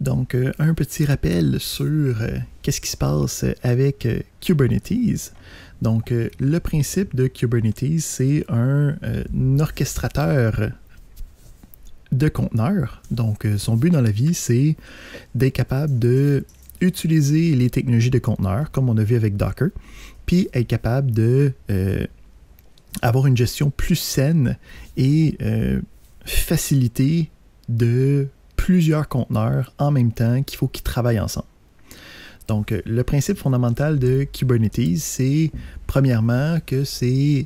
Donc, un petit rappel sur qu'est-ce qui se passe avec Kubernetes. Donc, le principe de Kubernetes, c'est un orchestrateur de conteneurs. Donc, son but dans la vie, c'est d'être capable de utiliser les technologies de conteneurs, comme on a vu avec Docker, puis être capable de avoir une gestion plus saine et facilitée de plusieurs conteneurs en même temps qu'il faut qu'ils travaillent ensemble. Donc, le principe fondamental de Kubernetes, c'est premièrement que c'est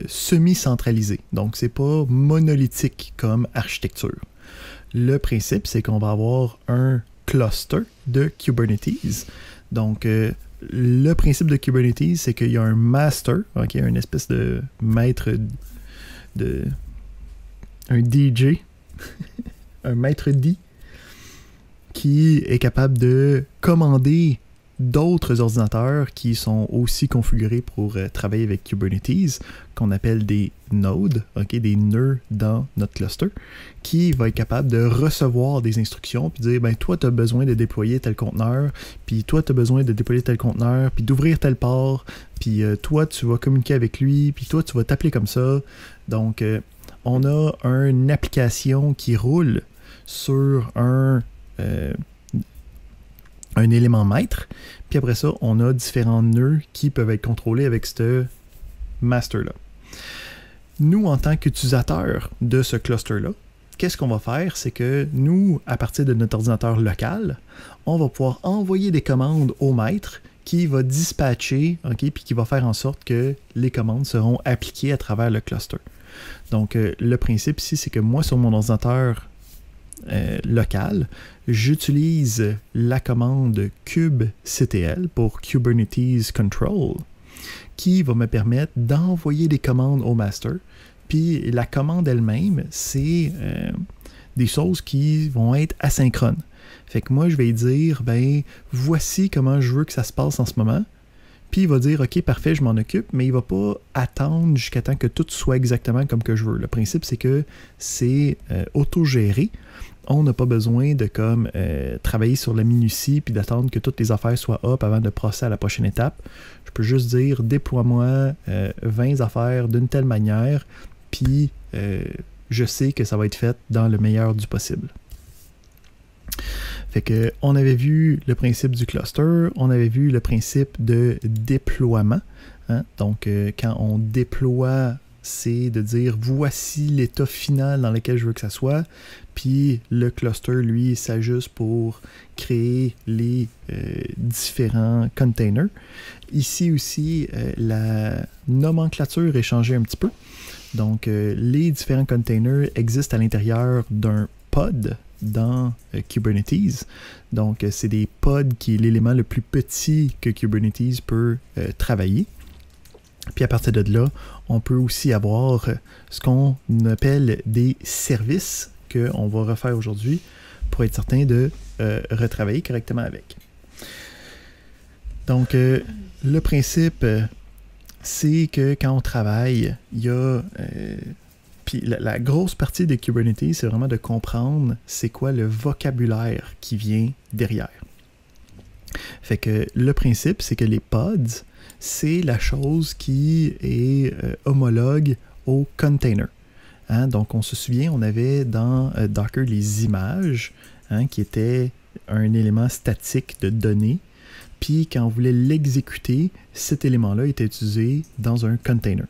semi-centralisé. Donc, c'est pas monolithique comme architecture. Le principe, c'est qu'on va avoir un cluster de Kubernetes. Donc, le principe de Kubernetes, c'est qu'il y a un master, okay, une espèce de maître de... un DJ, un maître D, qui est capable de commander d'autres ordinateurs qui sont aussi configurés pour travailler avec Kubernetes, qu'on appelle des nodes, okay, des nœuds dans notre cluster, qui va être capable de recevoir des instructions, puis dire, ben toi, tu as besoin de déployer tel conteneur, puis toi, tu as besoin de déployer tel conteneur, puis d'ouvrir tel port, puis toi, tu vas communiquer avec lui, puis toi, tu vas t'appeler comme ça. Donc, on a une application qui roule sur un élément maître, puis après ça, on a différents nœuds qui peuvent être contrôlés avec ce master-là. Nous, en tant qu'utilisateurs de ce cluster-là, qu'est-ce qu'on va faire? C'est que nous, à partir de notre ordinateur local, on va pouvoir envoyer des commandes au maître qui va dispatcher, okay, puis qui va faire en sorte que les commandes seront appliquées à travers le cluster. Donc, le principe ici, c'est que moi, sur mon ordinateur local, j'utilise la commande kubectl pour Kubernetes Control qui va me permettre d'envoyer des commandes au master. Puis la commande elle-même, c'est des choses qui vont être asynchrones. Fait que moi, je vais dire, ben, voici comment je veux que ça se passe en ce moment. Puis il va dire, OK, parfait, je m'en occupe, mais il ne va pas attendre jusqu'à temps que tout soit exactement comme que je veux. Le principe, c'est que c'est autogéré. On n'a pas besoin de travailler sur la minutie puis d'attendre que toutes les affaires soient up avant de passer à la prochaine étape. Je peux juste dire, déploie-moi 20 affaires d'une telle manière, puis je sais que ça va être fait dans le meilleur du possible. Fait que on avait vu le principe du cluster, on avait vu le principe de déploiement. Hein? Donc, quand on déploie, c'est de dire voici l'état final dans lequel je veux que ça soit. Puis le cluster, lui, s'ajuste pour créer les différents containers. Ici aussi, la nomenclature est changée un petit peu. Donc, les différents containers existent à l'intérieur d'un pod dans Kubernetes. Donc, c'est des pods qui est l'élément le plus petit que Kubernetes peut travailler. Puis à partir de là, on peut aussi avoir ce qu'on appelle des services qu'on va refaire aujourd'hui pour être certain de retravailler correctement avec. Donc, le principe, c'est que quand on travaille, il y a... puis la grosse partie de Kubernetes, c'est vraiment de comprendre c'est quoi le vocabulaire qui vient derrière. Fait que le principe, c'est que les pods, c'est la chose qui est homologue au container. Hein? Donc, on se souvient, on avait dans Docker les images, hein, qui étaient un élément statique de données. Puis, quand on voulait l'exécuter, cet élément-là était utilisé dans un container.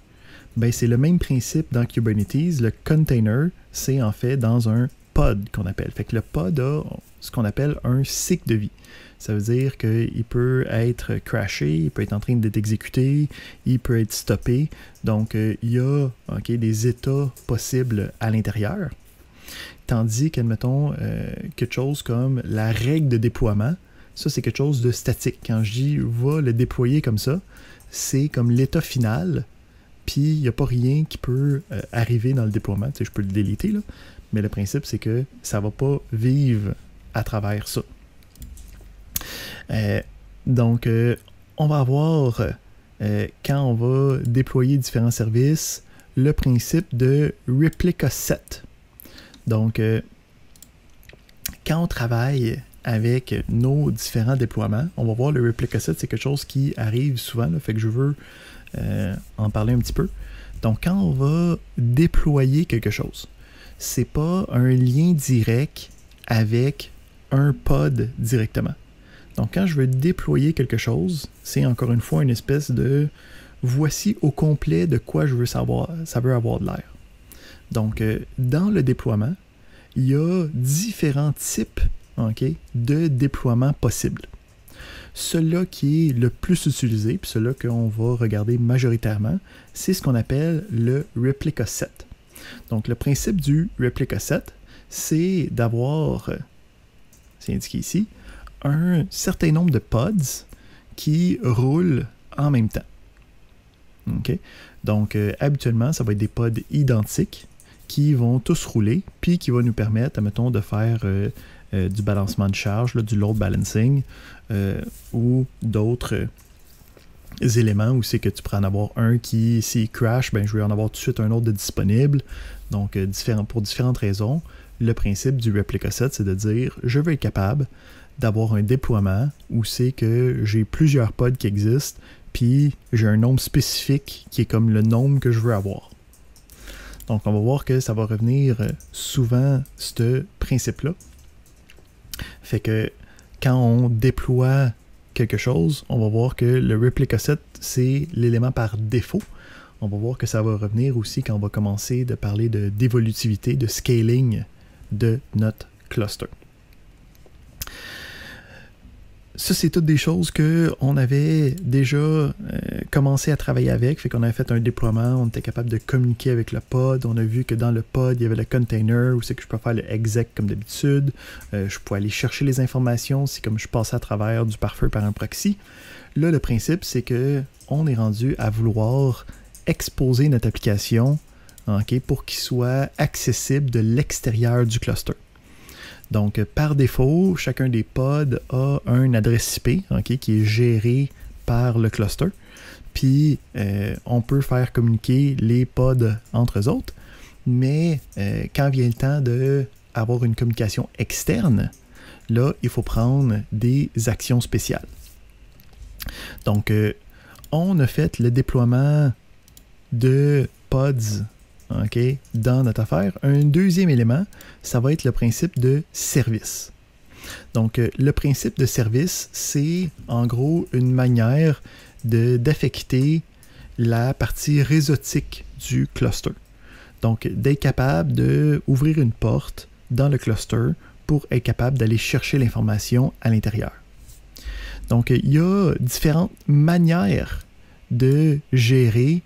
Ben, c'est le même principe dans Kubernetes. Le container, c'est en fait dans un pod qu'on appelle. Fait que le pod a ce qu'on appelle un cycle de vie. Ça veut dire qu'il peut être crashé, il peut être en train d'être exécuté, il peut être stoppé. Donc, il y a des états possibles à l'intérieur. Tandis qu'admettons, quelque chose comme la règle de déploiement, ça, c'est quelque chose de statique. Quand je dis « va le déployer comme ça », c'est comme l'état final, puis il n'y a pas rien qui peut arriver dans le déploiement. Tu sais, je peux le déliter, là, mais le principe, c'est que ça ne va pas vivre à travers ça. Donc, on va avoir, quand on va déployer différents services, le principe de replica set. Donc, quand on travaille avec nos différents déploiements. On va voir le replica set, c'est quelque chose qui arrive souvent, là, fait que je veux en parler un petit peu. Donc, quand on va déployer quelque chose, c'est pas un lien direct avec un pod directement. Donc, quand je veux déployer quelque chose, c'est encore une fois une espèce de voici au complet de quoi je veux savoir, ça veut avoir de l'air. Donc, dans le déploiement, il y a différents types de déploiement possibles. Celui qui est le plus utilisé, puis celui qu'on va regarder majoritairement, c'est ce qu'on appelle le replica set. Donc, le principe du replica set, c'est d'avoir, c'est indiqué ici, un certain nombre de pods qui roulent en même temps. Okay? Donc, habituellement, ça va être des pods identiques qui vont tous rouler, puis qui va nous permettre, admettons, de faire du balancement de charge, là, du load balancing, ou d'autres éléments où c'est que tu pourras en avoir un qui, s'il crash, ben, je vais en avoir tout de suite un autre de disponible. Donc, pour différentes raisons, le principe du replica set, c'est de dire, je veux être capable d'avoir un déploiement où c'est que j'ai plusieurs pods qui existent, puis j'ai un nombre spécifique qui est comme le nombre que je veux avoir. Donc, on va voir que ça va revenir souvent, ce principe-là. Fait que quand on déploie quelque chose, on va voir que le replica set, c'est l'élément par défaut. On va voir que ça va revenir aussi quand on va commencer de parler d'évolutivité, de scaling de notre cluster. Ça, c'est toutes des choses qu'on avait déjà commencé à travailler avec. Fait qu'on avait fait un déploiement, on était capable de communiquer avec le pod. On a vu que dans le pod, il y avait le container, où c'est que je peux faire le exec comme d'habitude. Je peux aller chercher les informations si comme je passais à travers du pare-feu par un proxy. Là, le principe, c'est que on est rendu à vouloir exposer notre application pour qu'il soit accessible de l'extérieur du cluster. Donc, par défaut, chacun des pods a une adresse IP qui est gérée par le cluster. Puis, on peut faire communiquer les pods entre eux autres. Mais quand vient le temps d'avoir une communication externe, là, il faut prendre des actions spéciales. Donc, on a fait le déploiement de pods dans notre affaire. Un deuxième élément, ça va être le principe de service. Donc, le principe de service, c'est en gros une manière d'affecter la partie réseautique du cluster. Donc, d'être capable d'ouvrir une porte dans le cluster pour être capable d'aller chercher l'information à l'intérieur. Donc, il y a différentes manières de gérer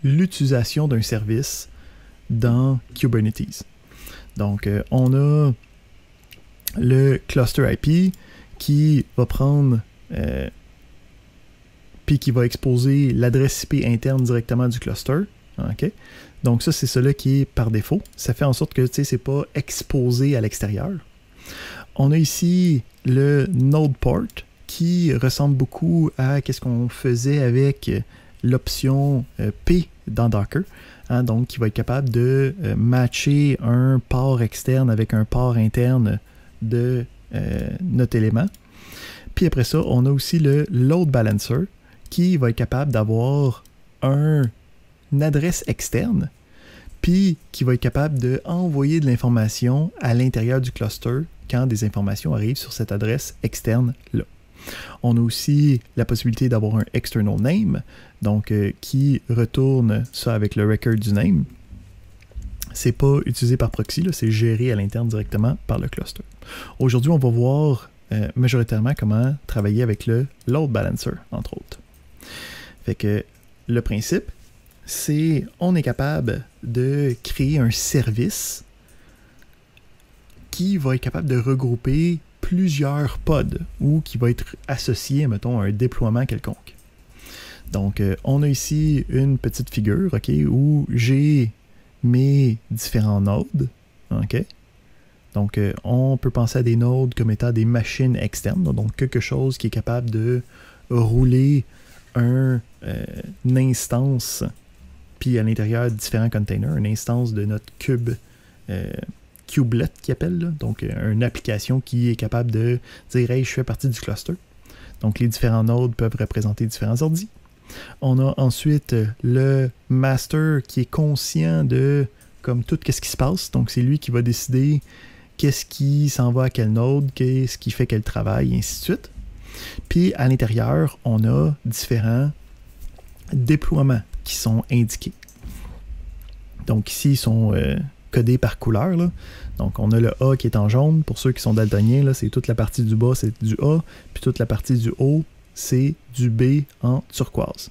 l'utilisation d'un service dans Kubernetes. Donc, on a le cluster IP qui va prendre puis qui va exposer l'adresse IP interne directement du cluster. Okay? Donc, ça, c'est cela qui est par défaut. Ça fait en sorte que c'est pas exposé à l'extérieur. On a ici le node port qui ressemble beaucoup à ce qu'on faisait avec l'option P dans Docker, donc qui va être capable de matcher un port externe avec un port interne de notre élément. Puis après ça, on a aussi le load balancer qui va être capable d'avoir une adresse externe, puis qui va être capable d'envoyer de l'information à l'intérieur du cluster quand des informations arrivent sur cette adresse externe-là. On a aussi la possibilité d'avoir un external name, donc qui retourne ça avec le record du name. C'est pas utilisé par proxy, c'est géré à l'interne directement par le cluster. Aujourd'hui, on va voir majoritairement comment travailler avec le load balancer, entre autres. Fait que le principe, c'est on est capable de créer un service qui va être capable de regrouper plusieurs pods ou qui va être associé, mettons, à un déploiement quelconque. Donc, on a ici une petite figure, où j'ai mes différents nodes, Donc, on peut penser à des nodes comme étant des machines externes, donc quelque chose qui est capable de rouler une instance, puis à l'intérieur différents containers, une instance de notre cube kubelet qui appelle, là. Donc une application qui est capable de dire « Hey, je fais partie du cluster ». Donc les différents nodes peuvent représenter différents ordis. On a ensuite le master qui est conscient de comme tout ce qui se passe. Donc c'est lui qui va décider qu'est-ce qui s'en va à quel node, qu'est-ce qui fait quel travail, et ainsi de suite. Puis à l'intérieur, on a différents déploiements qui sont indiqués. Donc ici, ils sont codés par couleur, là. Donc on a le A qui est en jaune. Pour ceux qui sont daltoniens, là, c'est toute la partie du bas, c'est du A. Puis toute la partie du haut, c'est du B en turquoise.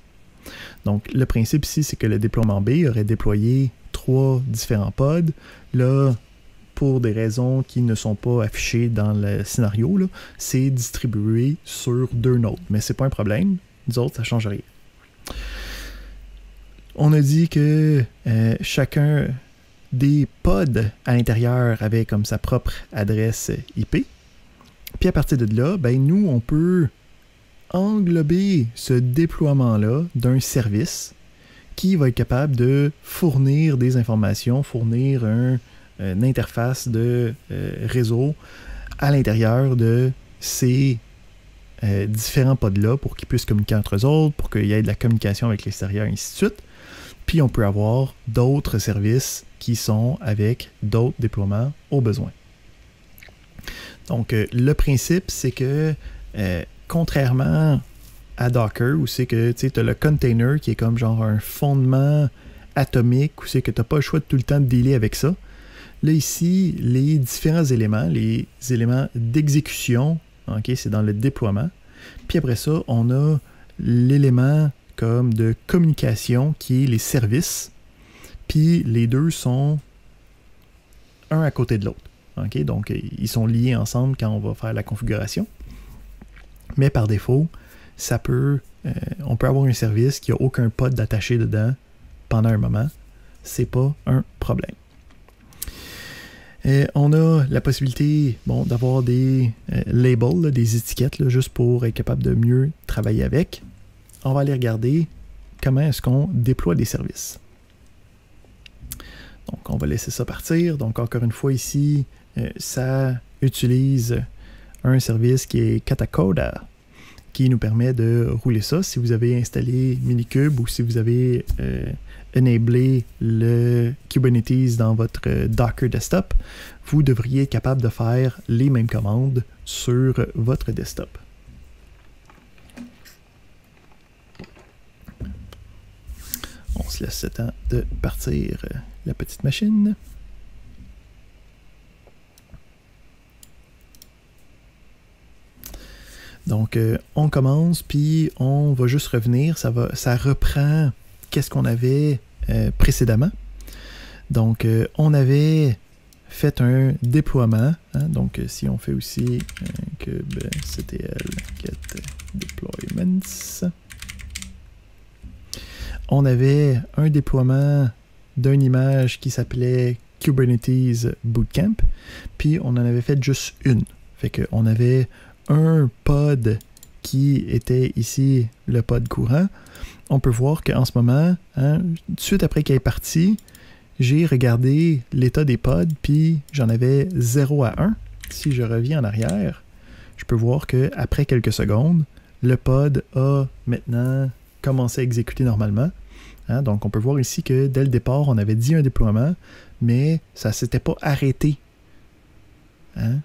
Donc le principe ici, c'est que le déploiement B aurait déployé 3 différents pods. Là, pour des raisons qui ne sont pas affichées dans le scénario, là, c'est distribué sur 2 nodes. Mais c'est pas un problème. Nous autres, ça ne change rien. On a dit que chacun des pods à l'intérieur avait comme sa propre adresse IP. Puis à partir de là, ben, nous, on peut englober ce déploiement-là d'un service qui va être capable de fournir des informations, fournir une interface de réseau à l'intérieur de ces différents pods-là pour qu'ils puissent communiquer entre eux autres, pour qu'il y ait de la communication avec l'extérieur, et ainsi de suite. Puis on peut avoir d'autres services qui sont avec d'autres déploiements au besoin. Donc le principe, c'est que contrairement à Docker, où c'est que tu as le container qui est comme genre un fondement atomique, où c'est que tu n'as pas le choix de tout le temps de dealer avec ça. Là, ici, les différents éléments, les éléments d'exécution, okay, c'est dans le déploiement. Puis après ça, on a l'élément comme de communication qui est les services. Puis les deux sont un à côté de l'autre. Okay? Donc, ils sont liés ensemble quand on va faire la configuration. Mais par défaut, on peut avoir un service qui n'a aucun pod d'attaché dedans pendant un moment. C'est pas un problème. On a la possibilité d'avoir des labels, là, des étiquettes, là, juste pour être capable de mieux travailler avec. On va aller regarder comment est-ce qu'on déploie des services. Donc, on va laisser ça partir. Donc, encore une fois, ici, ça utilise un service qui est Katacoda, qui nous permet de rouler ça. Si vous avez installé Minikube ou si vous avez enablé le Kubernetes dans votre Docker desktop, vous devriez être capable de faire les mêmes commandes sur votre desktop. On se laisse le temps de partir la petite machine. Donc, on commence, puis on va juste revenir. Ça reprend qu'est-ce qu'on avait précédemment. Donc, on avait fait un déploiement. Hein, donc, si on fait aussi kubectl get deployments, on avait un déploiement d'une image qui s'appelait Kubernetes Bootcamp, puis on en avait fait juste une. Fait qu'on avait un pod qui était ici le pod courant. On peut voir qu'en ce moment, hein, tout de suite après qu'il est parti, j'ai regardé l'état des pods, puis j'en avais 0 à 1. Si je reviens en arrière, je peux voir qu'après quelques secondes, le pod a maintenant commencé à exécuter normalement. Hein, donc on peut voir ici que dès le départ, on avait dit un déploiement, mais ça ne s'était pas arrêté. Hein?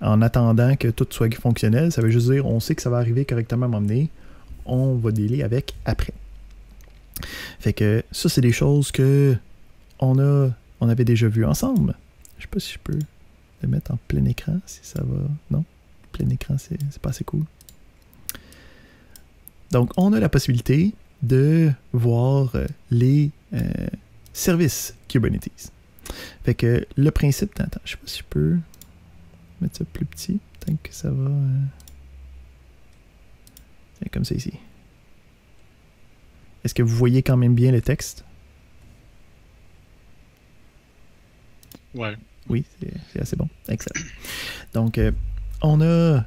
En attendant que tout soit fonctionnel, ça veut juste dire on sait que ça va arriver correctement à m'emmener, on va dealer avec après. Fait que ça, c'est des choses que on avait déjà vues ensemble. Je sais pas si je peux le mettre en plein écran, si ça va. Non? Plein écran, c'est pas assez cool. Donc, on a la possibilité de voir les services Kubernetes. Fait que le principe... Attends, je sais pas si je peux mettre ça plus petit. Tant que ça va... C'est comme ça ici. Est-ce que vous voyez quand même bien le texte? Ouais. Oui, c'est assez bon. Excellent. Donc, on a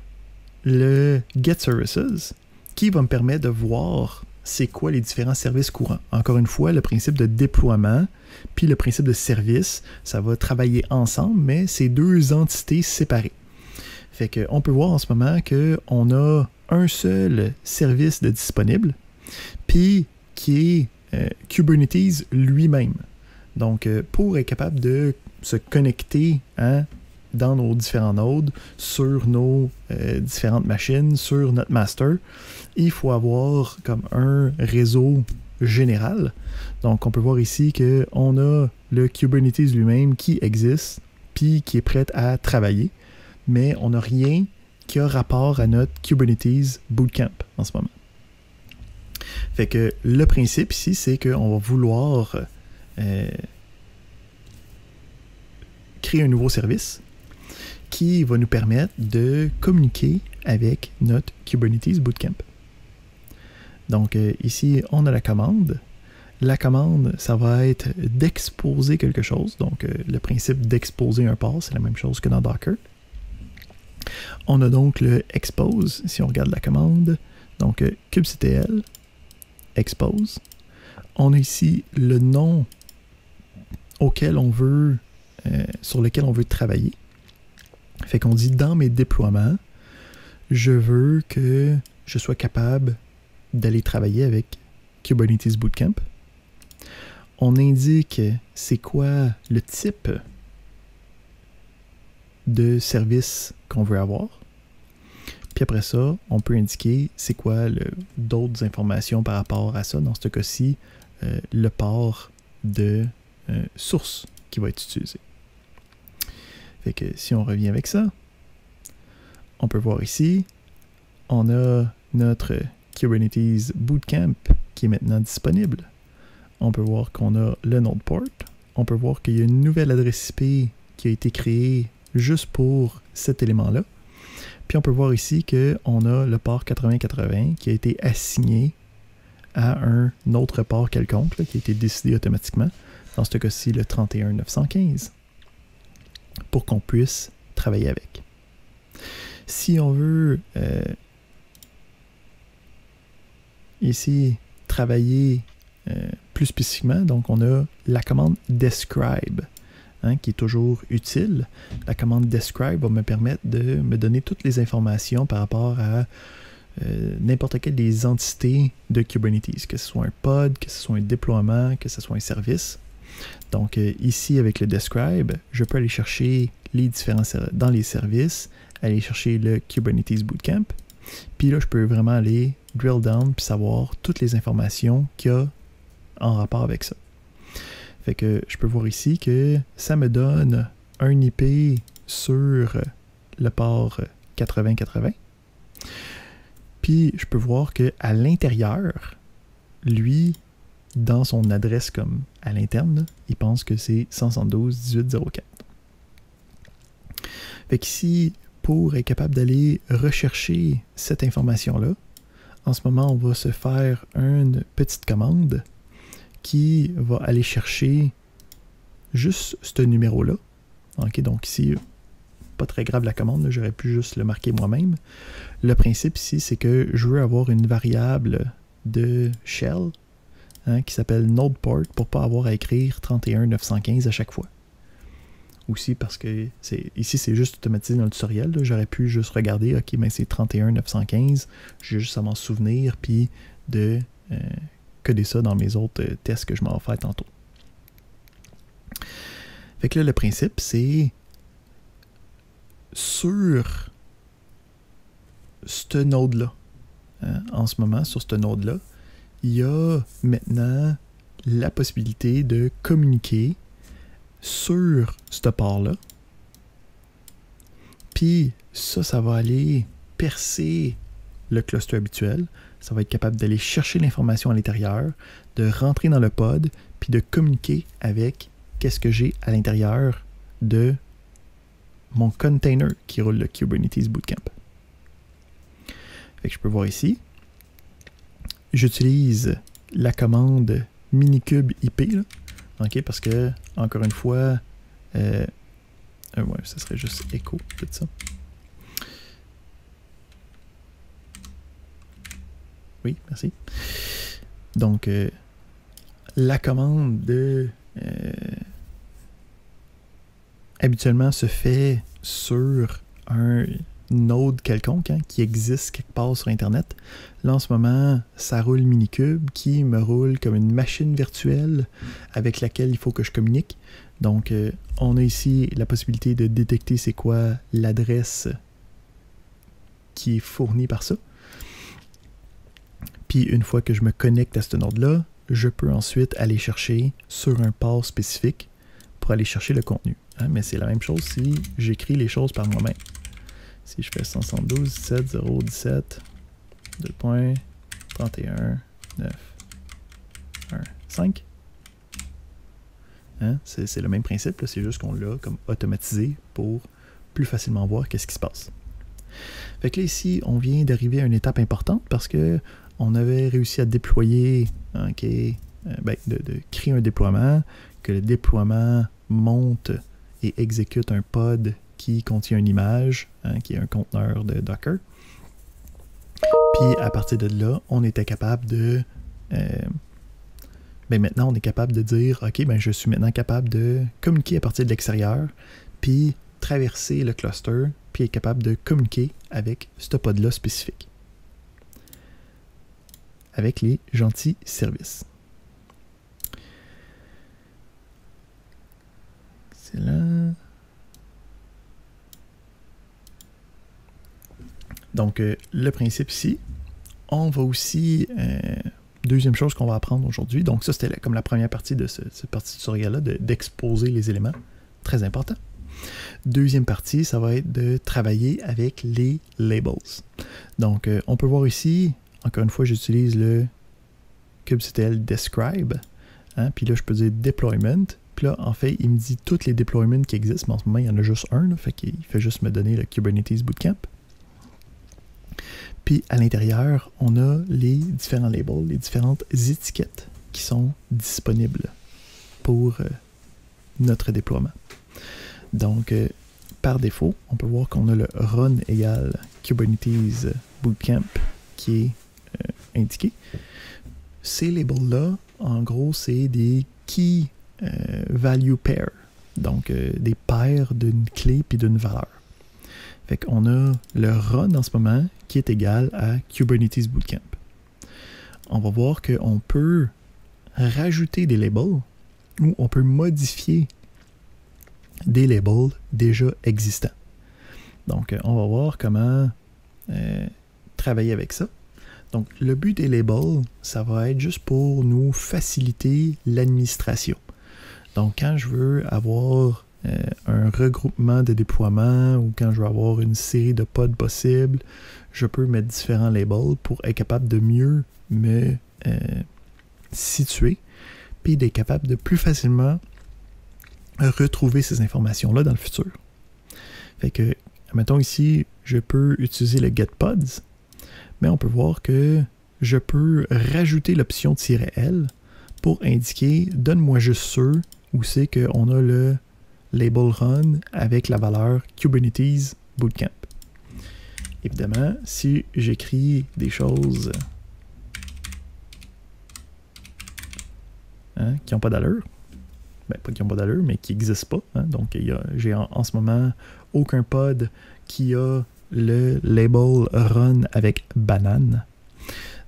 le Get Services qui va me permettre de voir c'est quoi les différents services courants. Encore une fois, le principe de déploiement puis le principe de service, ça va travailler ensemble, mais c'est deux entités séparées. Fait qu'on peut voir en ce moment qu'on a un seul service de disponible, puis qui est Kubernetes lui-même. Donc, pour être capable de se connecter dans nos différents nodes, sur nos différentes machines, sur notre master, il faut avoir comme un réseau général. Donc, on peut voir ici qu'on a le Kubernetes lui-même qui existe, puis qui est prêt à travailler, mais on n'a rien qui a rapport à notre Kubernetes Bootcamp en ce moment. Fait que le principe ici, c'est qu'on va vouloir créer un nouveau service qui va nous permettre de communiquer avec notre Kubernetes Bootcamp. Donc ici, on a la commande. La commande, ça va être d'exposer quelque chose. Donc le principe d'exposer un port, c'est la même chose que dans Docker. On a donc le expose, si on regarde la commande. Donc kubectl, expose. On a ici le nom auquel on veut, sur lequel on veut travailler. Fait qu'on dit dans mes déploiements, je veux que je sois capable d'aller travailler avec Kubernetes Bootcamp. On indique c'est quoi le type de service qu'on veut avoir. Puis après ça, on peut indiquer c'est quoi d'autres informations par rapport à ça. Dans ce cas-ci, le port de source qui va être utilisé. Fait que si on revient avec ça, on peut voir ici, on a notre Kubernetes Bootcamp qui est maintenant disponible. On peut voir qu'on a le node port. On peut voir qu'il y a une nouvelle adresse IP qui a été créée juste pour cet élément-là. Puis on peut voir ici qu'on a le port 8080 qui a été assigné à un autre port quelconque là, qui a été décidé automatiquement. Dans ce cas-ci, le 31915, pour qu'on puisse travailler avec. Si on veut ici travailler plus spécifiquement, donc on a la commande describe qui est toujours utile. La commande describe va me permettre de me donner toutes les informations par rapport à n'importe quelle des entités de Kubernetes, que ce soit un pod, que ce soit un déploiement, que ce soit un service. Donc ici, avec le describe, je peux aller chercher les différents dans les services, aller chercher le Kubernetes Bootcamp. Puis là, je peux vraiment aller drill down puis savoir toutes les informations qu'il y a en rapport avec ça. Fait que je peux voir ici que ça me donne un IP sur le port 8080. Puis je peux voir qu'à l'intérieur, lui, dans son adresse comme à l'interne, il pense que c'est 172.18.04. Fait qu'ici, pour être capable d'aller rechercher cette information-là, en ce moment, on va se faire une petite commande qui va aller chercher juste ce numéro-là. Ok, donc ici, pas très grave la commande, j'aurais pu juste le marquer moi-même. Le principe ici, c'est que je veux avoir une variable de shell qui s'appelle nodeport pour ne pas avoir à écrire 31915 à chaque fois. Aussi parce que ici c'est juste automatisé dans le tutoriel, j'aurais pu juste regarder, ok, mais c'est 31915, j'ai juste à m'en souvenir puis de coder ça dans mes autres tests que je m'en vais faire tantôt. Fait que là, le principe, c'est sur ce node-là, en ce moment, sur ce node-là, il y a maintenant la possibilité de communiquer sur ce port-là. Puis ça va aller percer le cluster habituel. Ça va être capable d'aller chercher l'information à l'intérieur, de rentrer dans le pod, puis de communiquer avec qu'est-ce que j'ai à l'intérieur de mon container qui roule le Kubernetes Bootcamp. Fait que je peux voir ici. J'utilise la commande minikube IP, là, okay, parce que, encore une fois, ouais, ça serait juste echo, tout ça. Oui, merci. Donc, la commande habituellement se fait sur un node quelconque qui existe quelque part sur Internet. Là, en ce moment, ça roule Minikube qui me roule comme une machine virtuelle avec laquelle il faut que je communique. Donc, on a ici la possibilité de détecter c'est quoi l'adresse qui est fournie par ça. Puis, une fois que je me connecte à ce node-là, je peux ensuite aller chercher sur un port spécifique pour aller chercher le contenu. Mais c'est la même chose si j'écris les choses par moi-même. Si je fais 172, 17, 0, 17, 2.31, 9, 1, 5. C'est le même principe, c'est juste qu'on l'a comme automatisé pour plus facilement voir qu'est-ce qui se passe. Fait que là, ici, on vient d'arriver à une étape importante parce que on avait réussi à déployer, de créer un déploiement, que le déploiement monte et exécute un pod qui contient une image, qui est un conteneur de Docker. Puis à partir de là, on était capable de... maintenant, on est capable de dire, OK, je suis maintenant capable de communiquer à partir de l'extérieur, puis traverser le cluster, puis être capable de communiquer avec ce pod-là spécifique. Avec les gentils services. C'est là. Donc, le principe ici, on va aussi... deuxième chose qu'on va apprendre aujourd'hui, donc ça c'était comme la première partie de cette partie de tutoriel-là, d'exposer les éléments, très important. Deuxième partie, ça va être de travailler avec les labels. Donc, on peut voir ici, encore une fois, j'utilise le kubectl describe, puis là je peux dire deployment, puis là en fait il me dit tous les deployments qui existent, mais en ce moment il y en a juste un, là, fait qu'il fait juste me donner le Kubernetes Bootcamp. Puis à l'intérieur, on a les différents labels, les différentes étiquettes qui sont disponibles pour notre déploiement. Donc, par défaut, on peut voir qu'on a le run égale Kubernetes Bootcamp qui est indiqué. Ces labels-là, en gros, c'est des key value pair, donc des paires d'une clé puis d'une valeur. Fait qu'on a le run en ce moment qui est égal à Kubernetes Bootcamp. On va voir qu'on peut rajouter des labels ou on peut modifier des labels déjà existants. Donc, on va voir comment travailler avec ça. Donc, le but des labels, ça va être juste pour nous faciliter l'administration. Donc, quand je veux avoir un regroupement de déploiements ou quand je veux avoir une série de pods possibles, je peux mettre différents labels pour être capable de mieux me situer puis d'être capable de plus facilement retrouver ces informations-là dans le futur. Fait que, mettons ici, je peux utiliser le getPods, mais on peut voir que je peux rajouter l'option "-l" pour indiquer « donne-moi juste ceux où c'est qu'on a le label run avec la valeur Kubernetes Bootcamp ». Évidemment, si j'écris des choses qui n'ont pas d'allure, pas qui n'ont pas d'allure, mais qui n'existent pas. Donc, j'ai en ce moment aucun pod qui a le label run avec banane.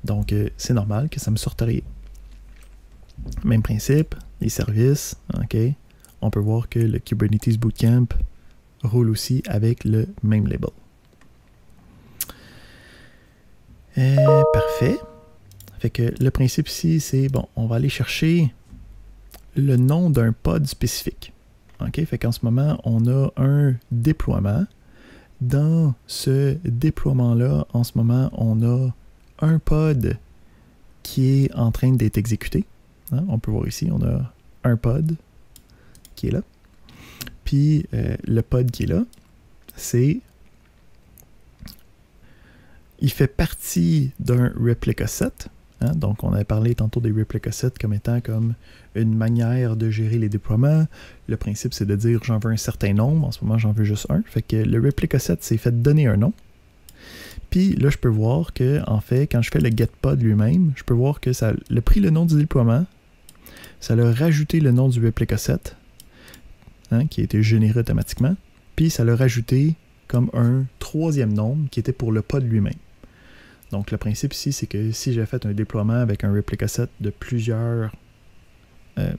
Donc, c'est normal que ça me sorte rien. Même principe, les services, OK. On peut voir que le Kubernetes Bootcamp roule aussi avec le même label. Parfait. Fait que le principe ici, c'est, on va aller chercher le nom d'un pod spécifique. OK? Fait qu'en ce moment, on a un déploiement. Dans ce déploiement-là, en ce moment, on a un pod qui est en train d'être exécuté. On peut voir ici, on a un pod qui est là. Puis le pod qui est là, c'est... Il fait partie d'un replica set. Donc, on avait parlé tantôt des replica sets comme étant comme une manière de gérer les déploiements. Le principe, c'est de dire j'en veux un certain nombre. En ce moment, j'en veux juste un. Fait que le replica set, c'est fait donner un nom. Puis là, je peux voir que, en fait, quand je fais le getPod lui-même, je peux voir que ça a pris le nom du déploiement, ça a rajouté le nom du replica set, hein, qui a été généré automatiquement, puis ça l'a rajouté comme un troisième nombre qui était pour le pod lui-même. Donc le principe ici, c'est que si j'ai fait un déploiement avec un replica set de plusieurs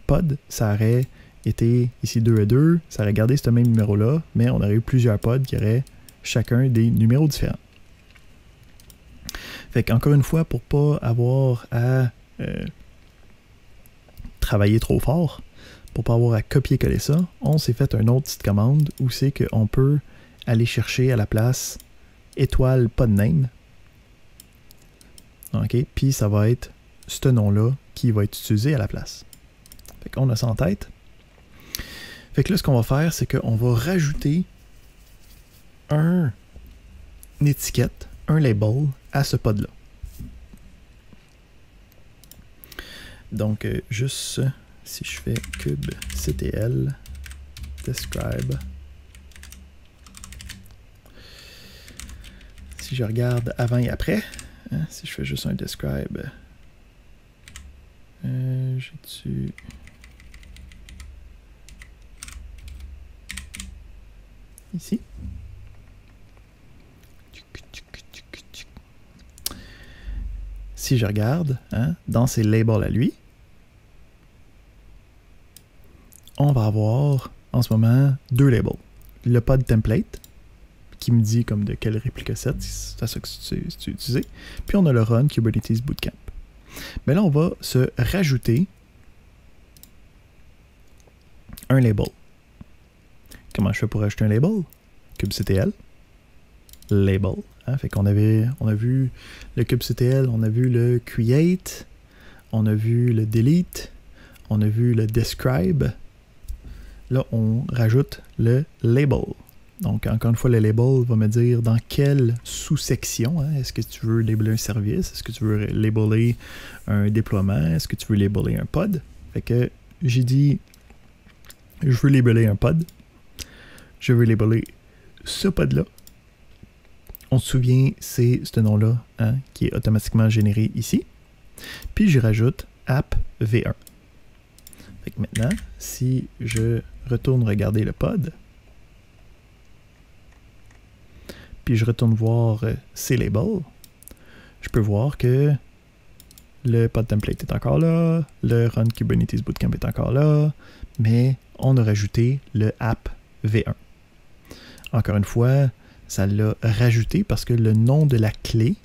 pods, ça aurait été ici 2 et 2, ça aurait gardé ce même numéro-là, mais on aurait eu plusieurs pods qui auraient chacun des numéros différents. Fait qu'encore une fois, pour pas avoir à travailler trop fort, pour pas avoir à copier-coller ça, on s'est fait une autre petite commande où c'est qu'on peut aller chercher à la place étoile podname. OK? Puis ça va être ce nom-là qui va être utilisé à la place. Fait qu'on a ça en tête. Fait que là, ce qu'on va faire, c'est qu'on va rajouter une étiquette, un label à ce pod-là. Donc, juste si je fais kubectl describe, si je regarde avant et après, hein, si je fais juste un describe, j'ai-tu... Ici. Si je regarde, hein, dans ses labels à lui, on va avoir en ce moment 2 labels. Le pod template, qui me dit comme de quel replica set, c'est ça que c'est utilisé. Puis on a le run Kubernetes Bootcamp. Mais là, on va se rajouter un label. Comment je fais pour rajouter un label? kubectl, label. Hein? Fait qu'on a vu le kubectl, on a vu le create, on a vu le delete, on a vu le describe. Là, on rajoute le label. Donc, encore une fois, le label va me dire dans quelle sous-section. Hein? Est-ce que tu veux labeler un service? Est-ce que tu veux labeler un déploiement? Est-ce que tu veux labeler un pod? Fait que j'ai dit, je veux labeler un pod. Je veux labeler ce pod-là. On se souvient, c'est ce nom-là, hein, qui est automatiquement généré ici. Puis, je rajoute app v1. Fait que maintenant, si je retourne regarder le pod, puis je retourne voir ces labels, je peux voir que le pod template est encore là, le run Kubernetes Bootcamp est encore là, mais on a rajouté le app v1. Encore une fois, ça l'a rajouté parce que le nom de la clé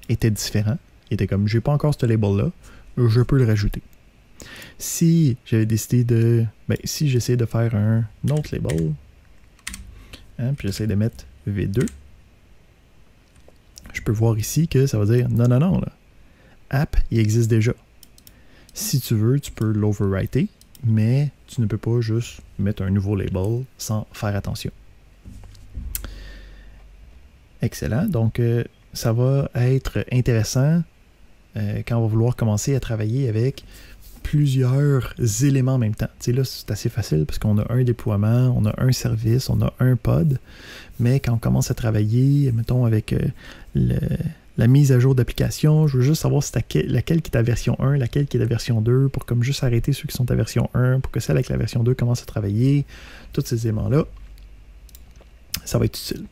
était différent. Il était comme, j'ai pas encore ce label-là, je peux le rajouter. Si j'avais décidé de... si j'essaie de faire un autre label, hein, puis j'essaie de mettre V2, je peux voir ici que ça va dire, non, là. App, il existe déjà. Si tu veux, tu peux l'overwriter, mais tu ne peux pas juste mettre un nouveau label sans faire attention. Excellent. Donc, ça va être intéressant quand on va vouloir commencer à travailler avec plusieurs éléments en même temps. Tu sais, là, c'est assez facile parce qu'on a un déploiement, on a un service, on a un pod, mais quand on commence à travailler, mettons, avec la mise à jour d'application, je veux juste savoir si laquelle qui est à version 1, laquelle qui est à version 2, pour comme juste arrêter ceux qui sont à version 1, pour que celle avec la version 2 commence à travailler, tous ces éléments-là, ça va être utile.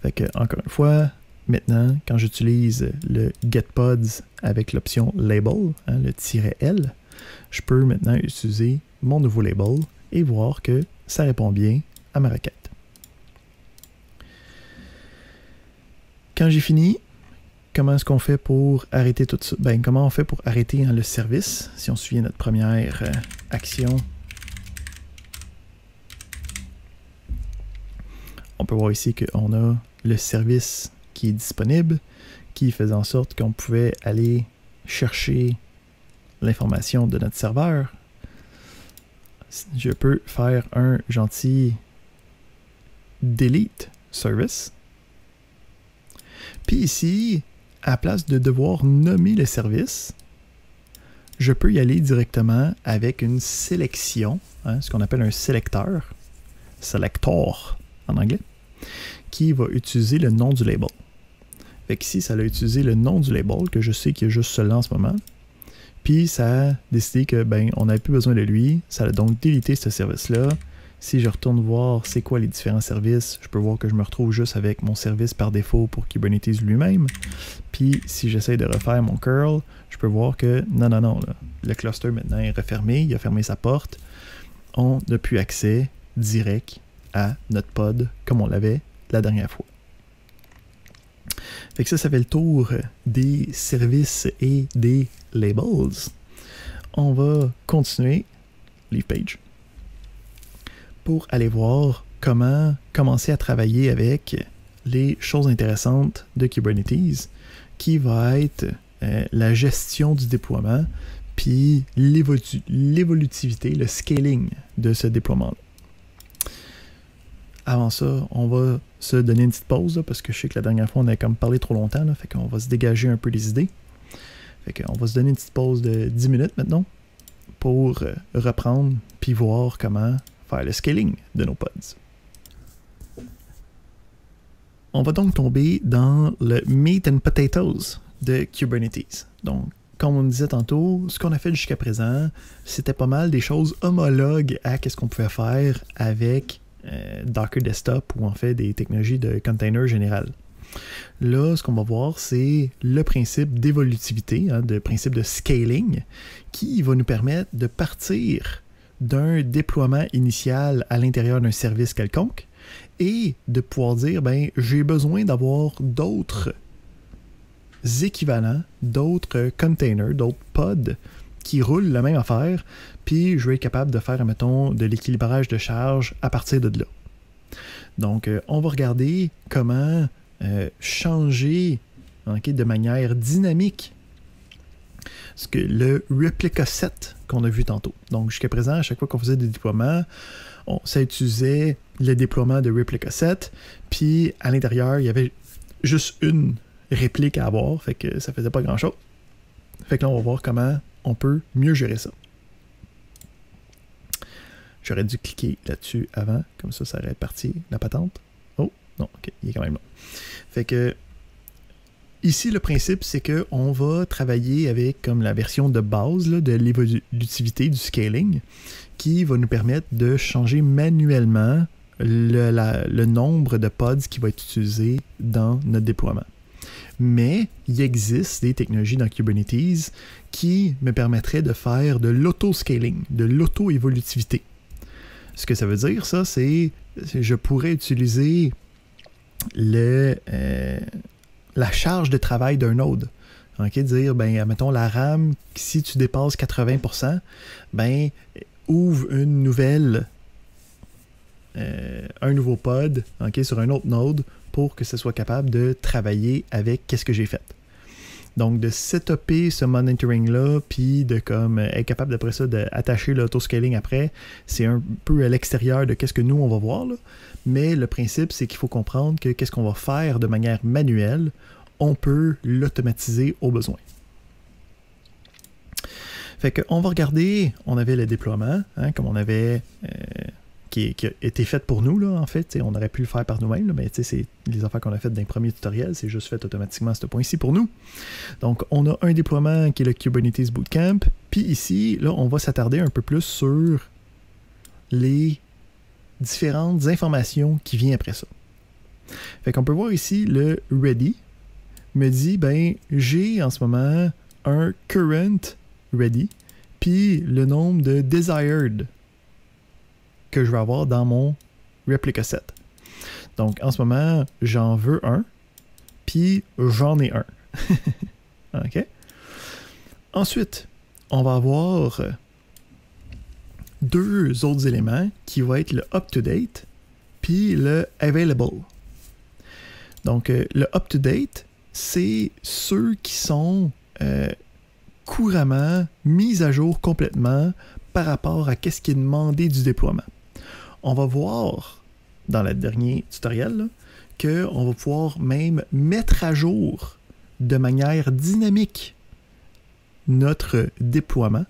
Fait que, encore une fois, maintenant, quand j'utilise le getPods avec l'option label, hein, le "-l", je peux maintenant utiliser mon nouveau label et voir que ça répond bien à ma requête. Quand j'ai fini, comment est-ce qu'on fait pour arrêter tout ça? Comment on fait pour arrêter, hein, le service? Si on se souvient de notre première action, on peut voir ici qu'on a le service qui est disponible, qui faisait en sorte qu'on pouvait aller chercher l'information de notre serveur. Je peux faire un gentil delete service. Puis ici, à la place de devoir nommer le service, je peux y aller directement avec une sélection, hein, ce qu'on appelle un sélecteur, selector en anglais, qui va utiliser le nom du label. Fait qu'ici, ça a utilisé le nom du label, que je sais qu'il y a juste celui-là en ce moment. Puis ça a décidé que ben on n'avait plus besoin de lui. Ça a donc délité ce service-là. Si je retourne voir c'est quoi les différents services, je peux voir que je me retrouve juste avec mon service par défaut pour Kubernetes lui-même. Puis si j'essaie de refaire mon curl, je peux voir que non, là, le cluster maintenant est refermé, il a fermé sa porte. On n'a plus accès direct à notre pod comme on l'avait la dernière fois. Fait que ça fait le tour des services et des labels. On va continuer, leave page, pour aller voir comment commencer à travailler avec les choses intéressantes de Kubernetes, qui va être la gestion du déploiement, puis l'évolutivité, le scaling de ce déploiement-là. Avant ça, on va se donner une petite pause, là, parce que je sais que la dernière fois, on a comme parlé trop longtemps, là, fait qu'on va se dégager un peu les idées. Fait qu'on va se donner une petite pause de 10 minutes maintenant pour reprendre puis voir comment faire le scaling de nos pods. On va donc tomber dans le meat and potatoes de Kubernetes. Donc, comme on disait tantôt, ce qu'on a fait jusqu'à présent, c'était pas mal des choses homologues à ce qu'on pouvait faire avec Docker Desktop ou en fait des technologies de container général. Là, ce qu'on va voir, c'est le principe d'évolutivité, le principe de scaling, qui va nous permettre de partir d'un déploiement initial à l'intérieur d'un service quelconque et de pouvoir dire, ben, j'ai besoin d'avoir d'autres équivalents, d'autres containers, d'autres pods qui roulent la même affaire, puis je vais être capable de faire, mettons, de l'équilibrage de charge à partir de là. Donc, on va regarder comment changer de manière dynamique le replica set qu'on a vu tantôt. Donc, jusqu'à présent, à chaque fois qu'on faisait des déploiements, ça utilisait le déploiement de replica set, puis à l'intérieur, il y avait juste une réplique à avoir, fait que ça faisait pas grand-chose. Fait que là, on va voir comment on peut mieux gérer ça. J'aurais dû cliquer là-dessus avant, comme ça aurait parti la patente. Oh, non, ok, il est quand même là. Fait que, ici, le principe, c'est qu'on va travailler avec comme la version de base là, de l'évolutivité du scaling, qui va nous permettre de changer manuellement le nombre de pods qui va être utilisé dans notre déploiement. Mais il existe des technologies dans Kubernetes qui me permettraient de faire de l'auto-scaling, de l'auto-évolutivité. Ce que ça veut dire, ça, c'est je pourrais utiliser la charge de travail d'un node. Okay, dire, ben, mettons, la RAM, si tu dépasses 80%, ben, ouvre une nouvelle, un nouveau pod, okay, sur un autre node pour que ce soit capable de travailler avec qu'est-ce que j'ai fait. Donc, de setuper ce monitoring-là, puis de comme être capable d'après ça d'attacher l'autoscaling après, c'est un peu à l'extérieur de qu'est-ce que nous, on va voir. Là. Mais le principe, c'est qu'il faut comprendre que qu'est-ce qu'on va faire de manière manuelle, on peut l'automatiser au besoin. Fait qu'on va regarder, on avait le déploiement, hein, comme on avait... qui a été fait pour nous, là, en fait. On aurait pu le faire par nous-mêmes, mais c'est les affaires qu'on a faites dans les premiers tutoriels, c'est juste fait automatiquement à ce point-ci pour nous. Donc, on a un déploiement qui est le Kubernetes Bootcamp, puis ici, là, on va s'attarder un peu plus sur les différentes informations qui viennent après ça. Fait qu'on peut voir ici le ready me dit, ben, j'ai en ce moment un current ready, puis le nombre de desired que je vais avoir dans mon replica set. Donc, en ce moment, j'en veux un, puis j'en ai un. OK? Ensuite, on va avoir deux autres éléments qui vont être le up-to-date puis le available. Donc, le up-to-date, c'est ceux qui sont couramment mis à jour complètement par rapport à ce qui est demandé du déploiement. On va voir dans le dernier tutoriel qu'on va pouvoir même mettre à jour de manière dynamique notre déploiement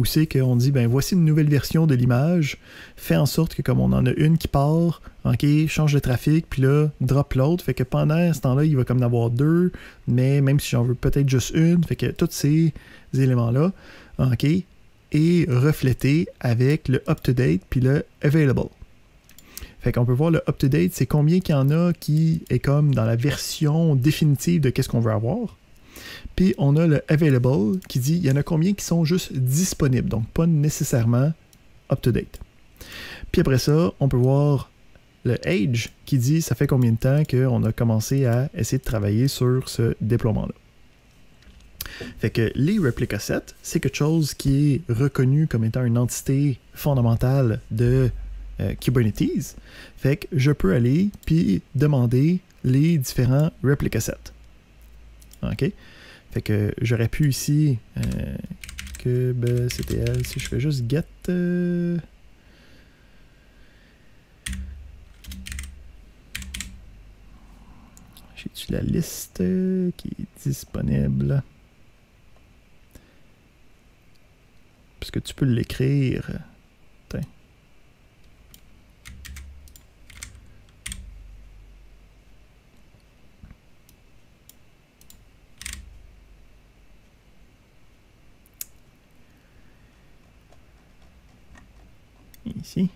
où c'est qu'on dit, ben voici une nouvelle version de l'image, fait en sorte que comme on en a une qui part, ok, change de trafic, puis là, drop l'autre, fait que pendant ce temps-là, il va comme en avoir deux, mais même si j'en veux peut-être juste une, fait que tous ces éléments-là, ok, est reflété avec le up-to-date puis le available. Fait qu'on peut voir le up-to-date, c'est combien qu'il y en a qui est comme dans la version définitive de qu'est-ce qu'on veut avoir. Puis on a le available qui dit il y en a combien qui sont juste disponibles, donc pas nécessairement up-to-date. Puis après ça, on peut voir le age qui dit ça fait combien de temps qu'on a commencé à essayer de travailler sur ce déploiement-là. Fait que les replica sets, c'est quelque chose qui est reconnu comme étant une entité fondamentale de Kubernetes. Fait que je peux aller puis demander les différents replica sets. OK? Fait que j'aurais pu ici kubectl, si je fais juste get j'ai-tu la liste qui est disponible? Parce que tu peux l'écrire. Attends. Ici.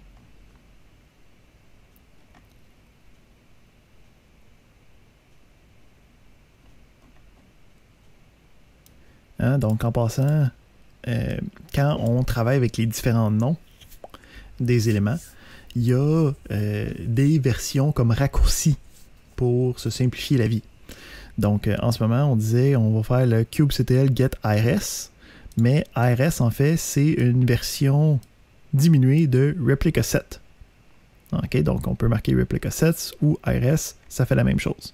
Hein, donc en passant, quand on travaille avec les différents noms des éléments, il y a des versions comme raccourcis pour se simplifier la vie. Donc en ce moment, on disait on va faire le kubectl get irs, mais irs en fait c'est une version diminuée de replica set. Okay, donc on peut marquer replica sets ou irs, ça fait la même chose.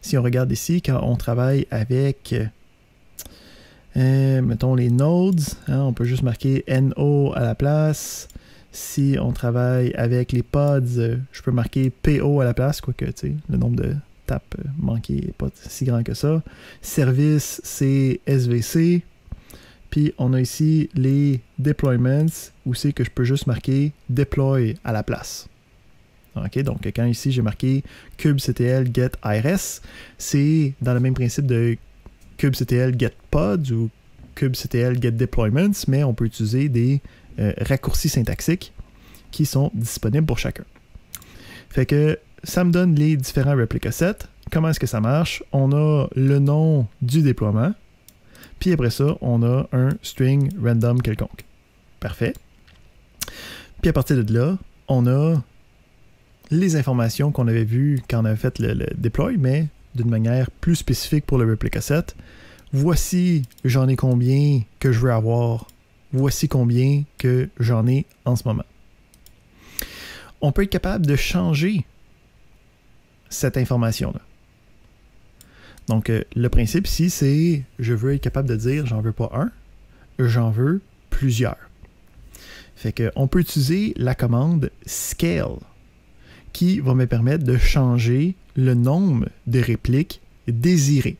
Si on regarde ici, quand on travaille avec mettons les nodes, hein, on peut juste marquer NO à la place. Si on travaille avec les pods, je peux marquer PO à la place, quoique le nombre de tapes manquées n'est pas si grand que ça. Service, c'est SVC. Puis on a ici les deployments, où c'est que je peux juste marquer deploy à la place. Okay, donc quand ici j'ai marqué kubectl get irs, c'est dans le même principe de kubectl get pods ou kubectl get deployments, mais on peut utiliser des raccourcis syntaxiques qui sont disponibles pour chacun. Fait que ça me donne les différents replica sets. Comment est-ce que ça marche? On a le nom du déploiement, puis après ça, on a un string random quelconque. Parfait. Puis à partir de là, on a les informations qu'on avait vues quand on avait fait le deploy, mais d'une manière plus spécifique pour le replica set. Voici j'en ai combien que je veux avoir. Voici combien que j'en ai en ce moment. On peut être capable de changer cette information-là. Donc, le principe ici, c'est je veux être capable de dire j'en veux pas un, j'en veux plusieurs. Fait qu'on peut utiliser la commande scale qui va me permettre de changer le nombre de répliques désirées.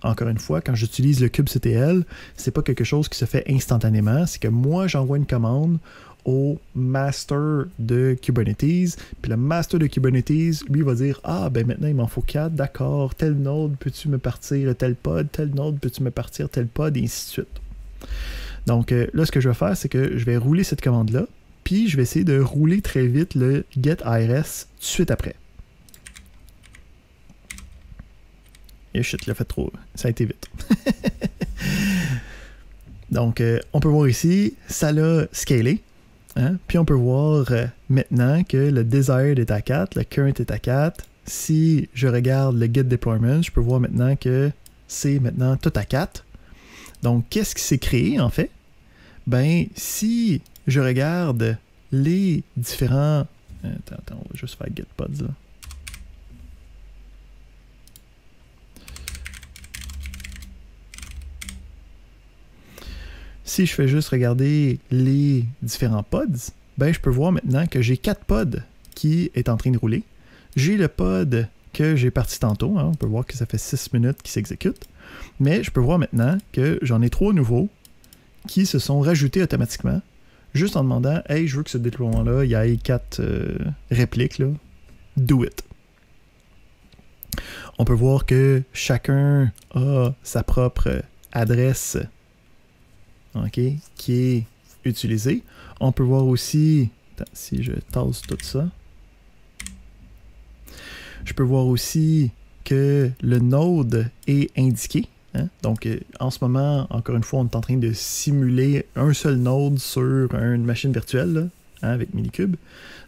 Encore une fois, quand j'utilise le kubectl, c'est pas quelque chose qui se fait instantanément, c'est que moi, j'envoie une commande au master de Kubernetes, puis le master de Kubernetes, lui, va dire « Ah, ben maintenant, il m'en faut 4, d'accord, tel node, peux-tu me partir tel pod, tel node, peux-tu me partir tel pod, et ainsi de suite. » Donc là, ce que je vais faire, c'est que je vais rouler cette commande-là, puis je vais essayer de rouler très vite le get irs tout de suite après. Et shit, je l'ai fait trop. Ça a été vite. Donc, on peut voir ici, ça l'a scalé. Hein? Puis on peut voir maintenant que le desired est à 4, le current est à 4. Si je regarde le get deployment, je peux voir maintenant que c'est maintenant tout à 4. Donc, qu'est-ce qui s'est créé en fait? Ben, si je regarde les différents... Attends, on va juste faire get pods là. Si je fais juste regarder les différents pods, ben je peux voir maintenant que j'ai 4 pods qui est en train de rouler. J'ai le pod que j'ai parti tantôt, hein, on peut voir que ça fait 6 minutes qu'il s'exécute. Mais je peux voir maintenant que j'en ai 3 nouveaux qui se sont rajoutés automatiquement, juste en demandant « Hey, je veux que ce déploiement-là, il y ait 4 répliques, là. Do it. » On peut voir que chacun a sa propre adresse, OK, qui est utilisée. On peut voir aussi, attends, si je tasse tout ça, je peux voir aussi que le node est indiqué. Hein? Donc, en ce moment, encore une fois, on est en train de simuler un seul node sur une machine virtuelle, là, hein, avec Minikube.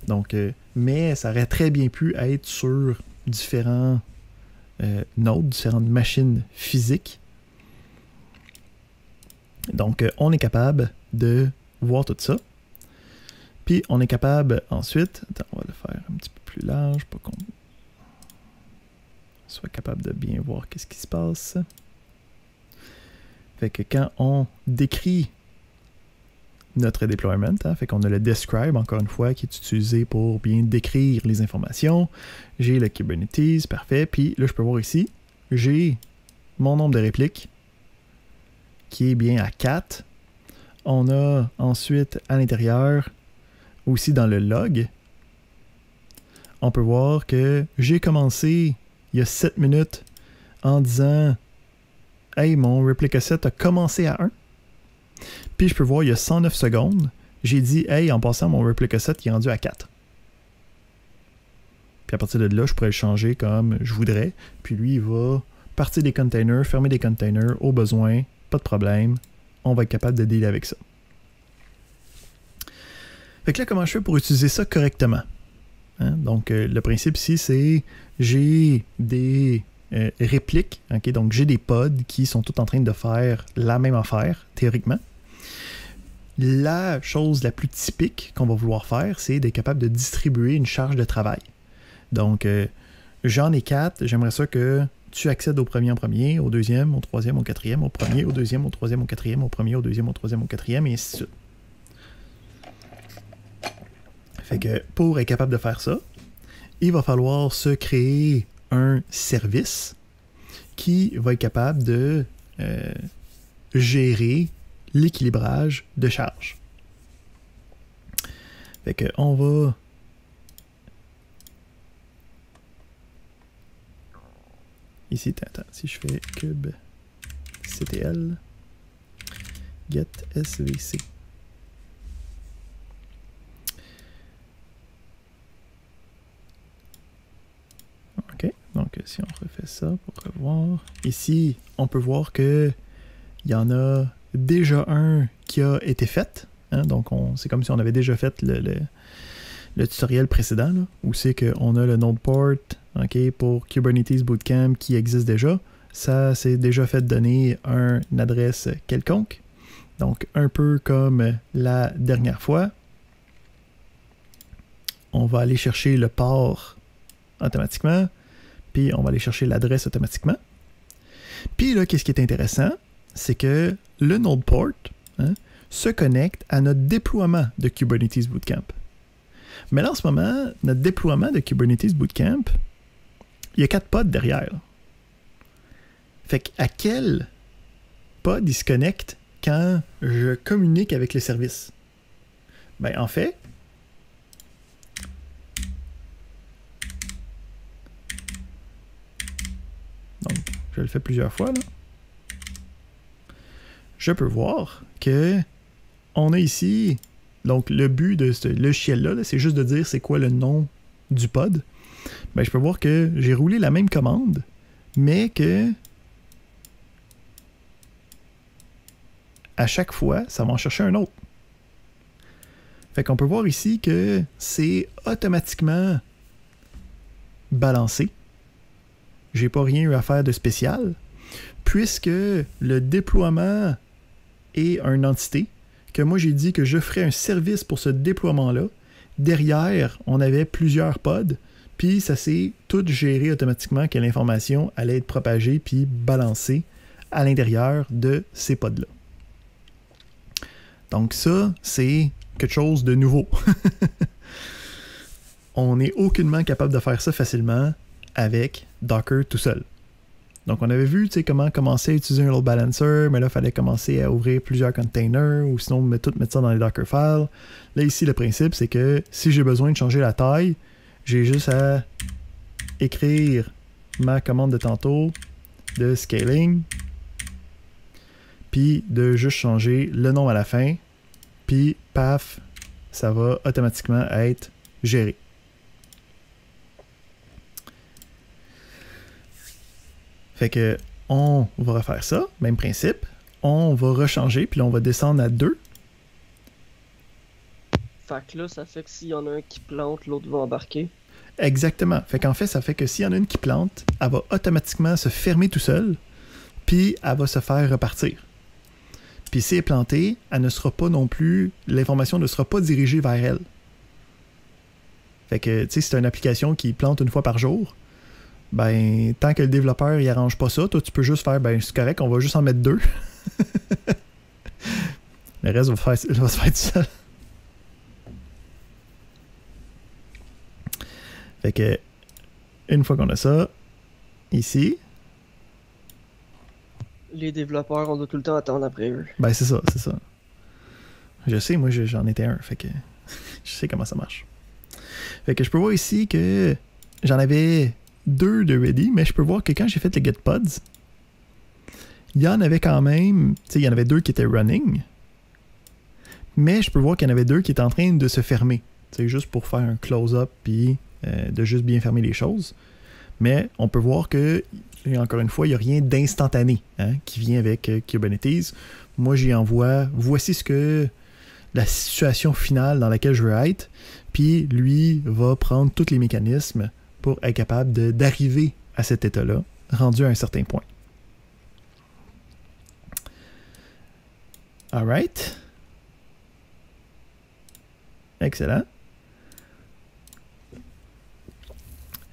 Donc, mais ça aurait très bien pu être sur différents nodes, différentes machines physiques. Donc, on est capable de voir tout ça. Puis, on est capable ensuite... Attends, on va le faire un petit peu plus large pour qu'on soit capable de bien voir qu'est-ce qui se passe. Fait que quand on décrit notre deployment, hein, fait qu'on a le describe, encore une fois, qui est utilisé pour bien décrire les informations. J'ai le Kubernetes, parfait. Puis là, je peux voir ici, j'ai mon nombre de répliques qui est bien à 4. On a ensuite à l'intérieur, aussi dans le log, on peut voir que j'ai commencé il y a 7 minutes en disant « Hey, mon replica set a commencé à 1. » Puis je peux voir, il y a 109 secondes, j'ai dit « Hey, en passant, mon replica set il est rendu à 4. » Puis à partir de là, je pourrais le changer comme je voudrais. Puis lui, il va partir des containers, fermer des containers au besoin, pas de problème. On va être capable de dealer avec ça. Fait que là, comment je fais pour utiliser ça correctement? Hein? Donc, le principe ici, c'est j'ai des répliques, okay? Donc j'ai des pods qui sont tous en train de faire la même affaire, théoriquement. La chose la plus typique qu'on va vouloir faire, c'est d'être capable de distribuer une charge de travail. Donc, j'en ai 4, j'aimerais ça que tu accèdes au premier en premier, au deuxième, au troisième, au quatrième, au premier, au deuxième, au troisième, au quatrième, au premier, au deuxième, au troisième, au quatrième, et ainsi de suite. Fait que pour être capable de faire ça, il va falloir se créer un service qui va être capable de gérer l'équilibrage de charge. Fait que on va ici, attends, si je fais cube ctl get svc. OK, donc si on refait ça pour revoir, ici, on peut voir que il y en a déjà un qui a été fait. Hein, donc, c'est comme si on avait déjà fait le tutoriel précédent, là, où c'est qu'on a le node port, okay, pour Kubernetes Bootcamp qui existe déjà. Ça, c'est déjà fait donner une adresse quelconque. Donc, un peu comme la dernière fois. On va aller chercher le port automatiquement, puis on va aller chercher l'adresse automatiquement. Puis là, qu'est-ce qui est intéressant, c'est que le node port, hein, se connecte à notre déploiement de Kubernetes Bootcamp. Mais là, en ce moment, notre déploiement de Kubernetes Bootcamp, il y a 4 pods derrière. Fait qu'à quel pod il se connecte quand je communique avec le service? Ben, en fait, donc, je le fais plusieurs fois, là. Je peux voir que on a ici, donc le but de ce logiciel-là, c'est juste de dire c'est quoi le nom du pod. Ben, je peux voir que j'ai roulé la même commande, mais que à chaque fois, ça va en chercher un autre. Fait qu'on peut voir ici que c'est automatiquement balancé. J'ai pas rien eu à faire de spécial, puisque le déploiement est une entité, que moi j'ai dit que je ferais un service pour ce déploiement-là. Derrière, on avait plusieurs pods, puis ça s'est tout géré automatiquement que l'information allait être propagée puis balancée à l'intérieur de ces pods-là. Donc ça, c'est quelque chose de nouveau. On n'est aucunement capable de faire ça facilement avec Docker tout seul. Donc, on avait vu comment commencer à utiliser un load balancer, mais là, il fallait commencer à ouvrir plusieurs containers ou sinon tout mettre ça dans les Docker files. Là, ici, le principe, c'est que si j'ai besoin de changer la taille, j'ai juste à écrire ma commande de tantôt de scaling, puis de juste changer le nom à la fin, puis paf, ça va automatiquement être géré. Fait que on va refaire ça, même principe. On va rechanger, puis là, on va descendre à 2. Fait que là, ça fait que s'il y en a un qui plante, l'autre va embarquer. Exactement. Fait qu'en fait, ça fait que s'il y en a une qui plante, elle va automatiquement se fermer tout seul, puis elle va se faire repartir. Puis si elle est plantée, elle ne sera pas non plus, l'information ne sera pas dirigée vers elle. Fait que, tu sais, si tu as une application qui plante une fois par jour, ben, tant que le développeur il arrange pas ça, toi, tu peux juste faire, ben, c'est correct, on va juste en mettre 2. Le reste va se faire tout seul. Fait que, une fois qu'on a ça, ici. Les développeurs, on doit tout le temps attendre après eux. Ben, c'est ça, c'est ça. Je sais, moi, j'en étais un, fait que je sais comment ça marche. Fait que je peux voir ici que j'en avais 2 de ready, mais je peux voir que quand j'ai fait le get pods, il y en avait quand même, tu sais, il y en avait 2 qui étaient running, mais je peux voir qu'il y en avait 2 qui étaient en train de se fermer, tu sais, juste pour faire un close-up puis de juste bien fermer les choses. Mais on peut voir que, encore une fois, il n'y a rien d'instantané qui vient avec Kubernetes. Moi, j'y envoie, voici ce que la situation finale dans laquelle je veux être, puis lui va prendre tous les mécanismes pour être capable d'arriver à cet état-là, rendu à un certain point. Alright. Excellent.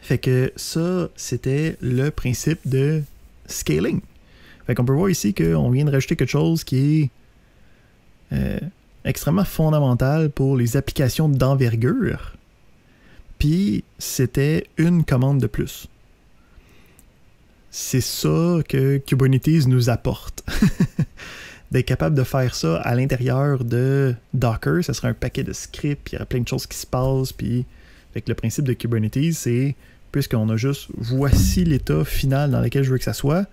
Fait que ça, c'était le principe de scaling. Fait qu'on peut voir ici qu'on vient de rajouter quelque chose qui est extrêmement fondamental pour les applications d'envergure. Puis, c'était une commande de plus. C'est ça que Kubernetes nous apporte. D'être capable de faire ça à l'intérieur de Docker, ça serait un paquet de scripts, puis il y aurait plein de choses qui se passent, puis fait que le principe de Kubernetes, c'est, puisqu'on a juste, voici l'état final dans lequel je veux que ça soit,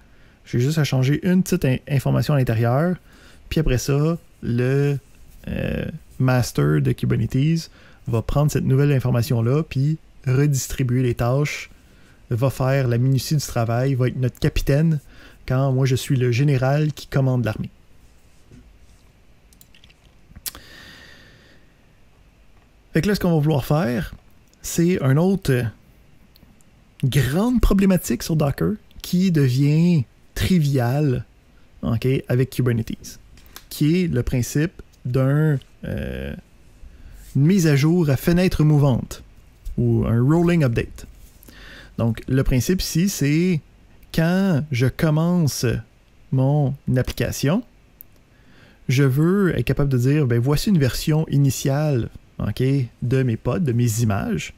j'ai juste à changer une petite information à l'intérieur, puis après ça, le master de Kubernetes va prendre cette nouvelle information-là, puis redistribuer les tâches, va faire la minutie du travail, va être notre capitaine, quand moi je suis le général qui commande l'armée. Fait que là, ce qu'on va vouloir faire, c'est une autre grande problématique sur Docker qui devient triviale avec Kubernetes, qui est le principe d'une mise à jour à fenêtre mouvante ou un rolling update. Donc, le principe ici, c'est quand je commence mon application, je veux être capable de dire, ben voici une version initiale de mes pods, de mes images.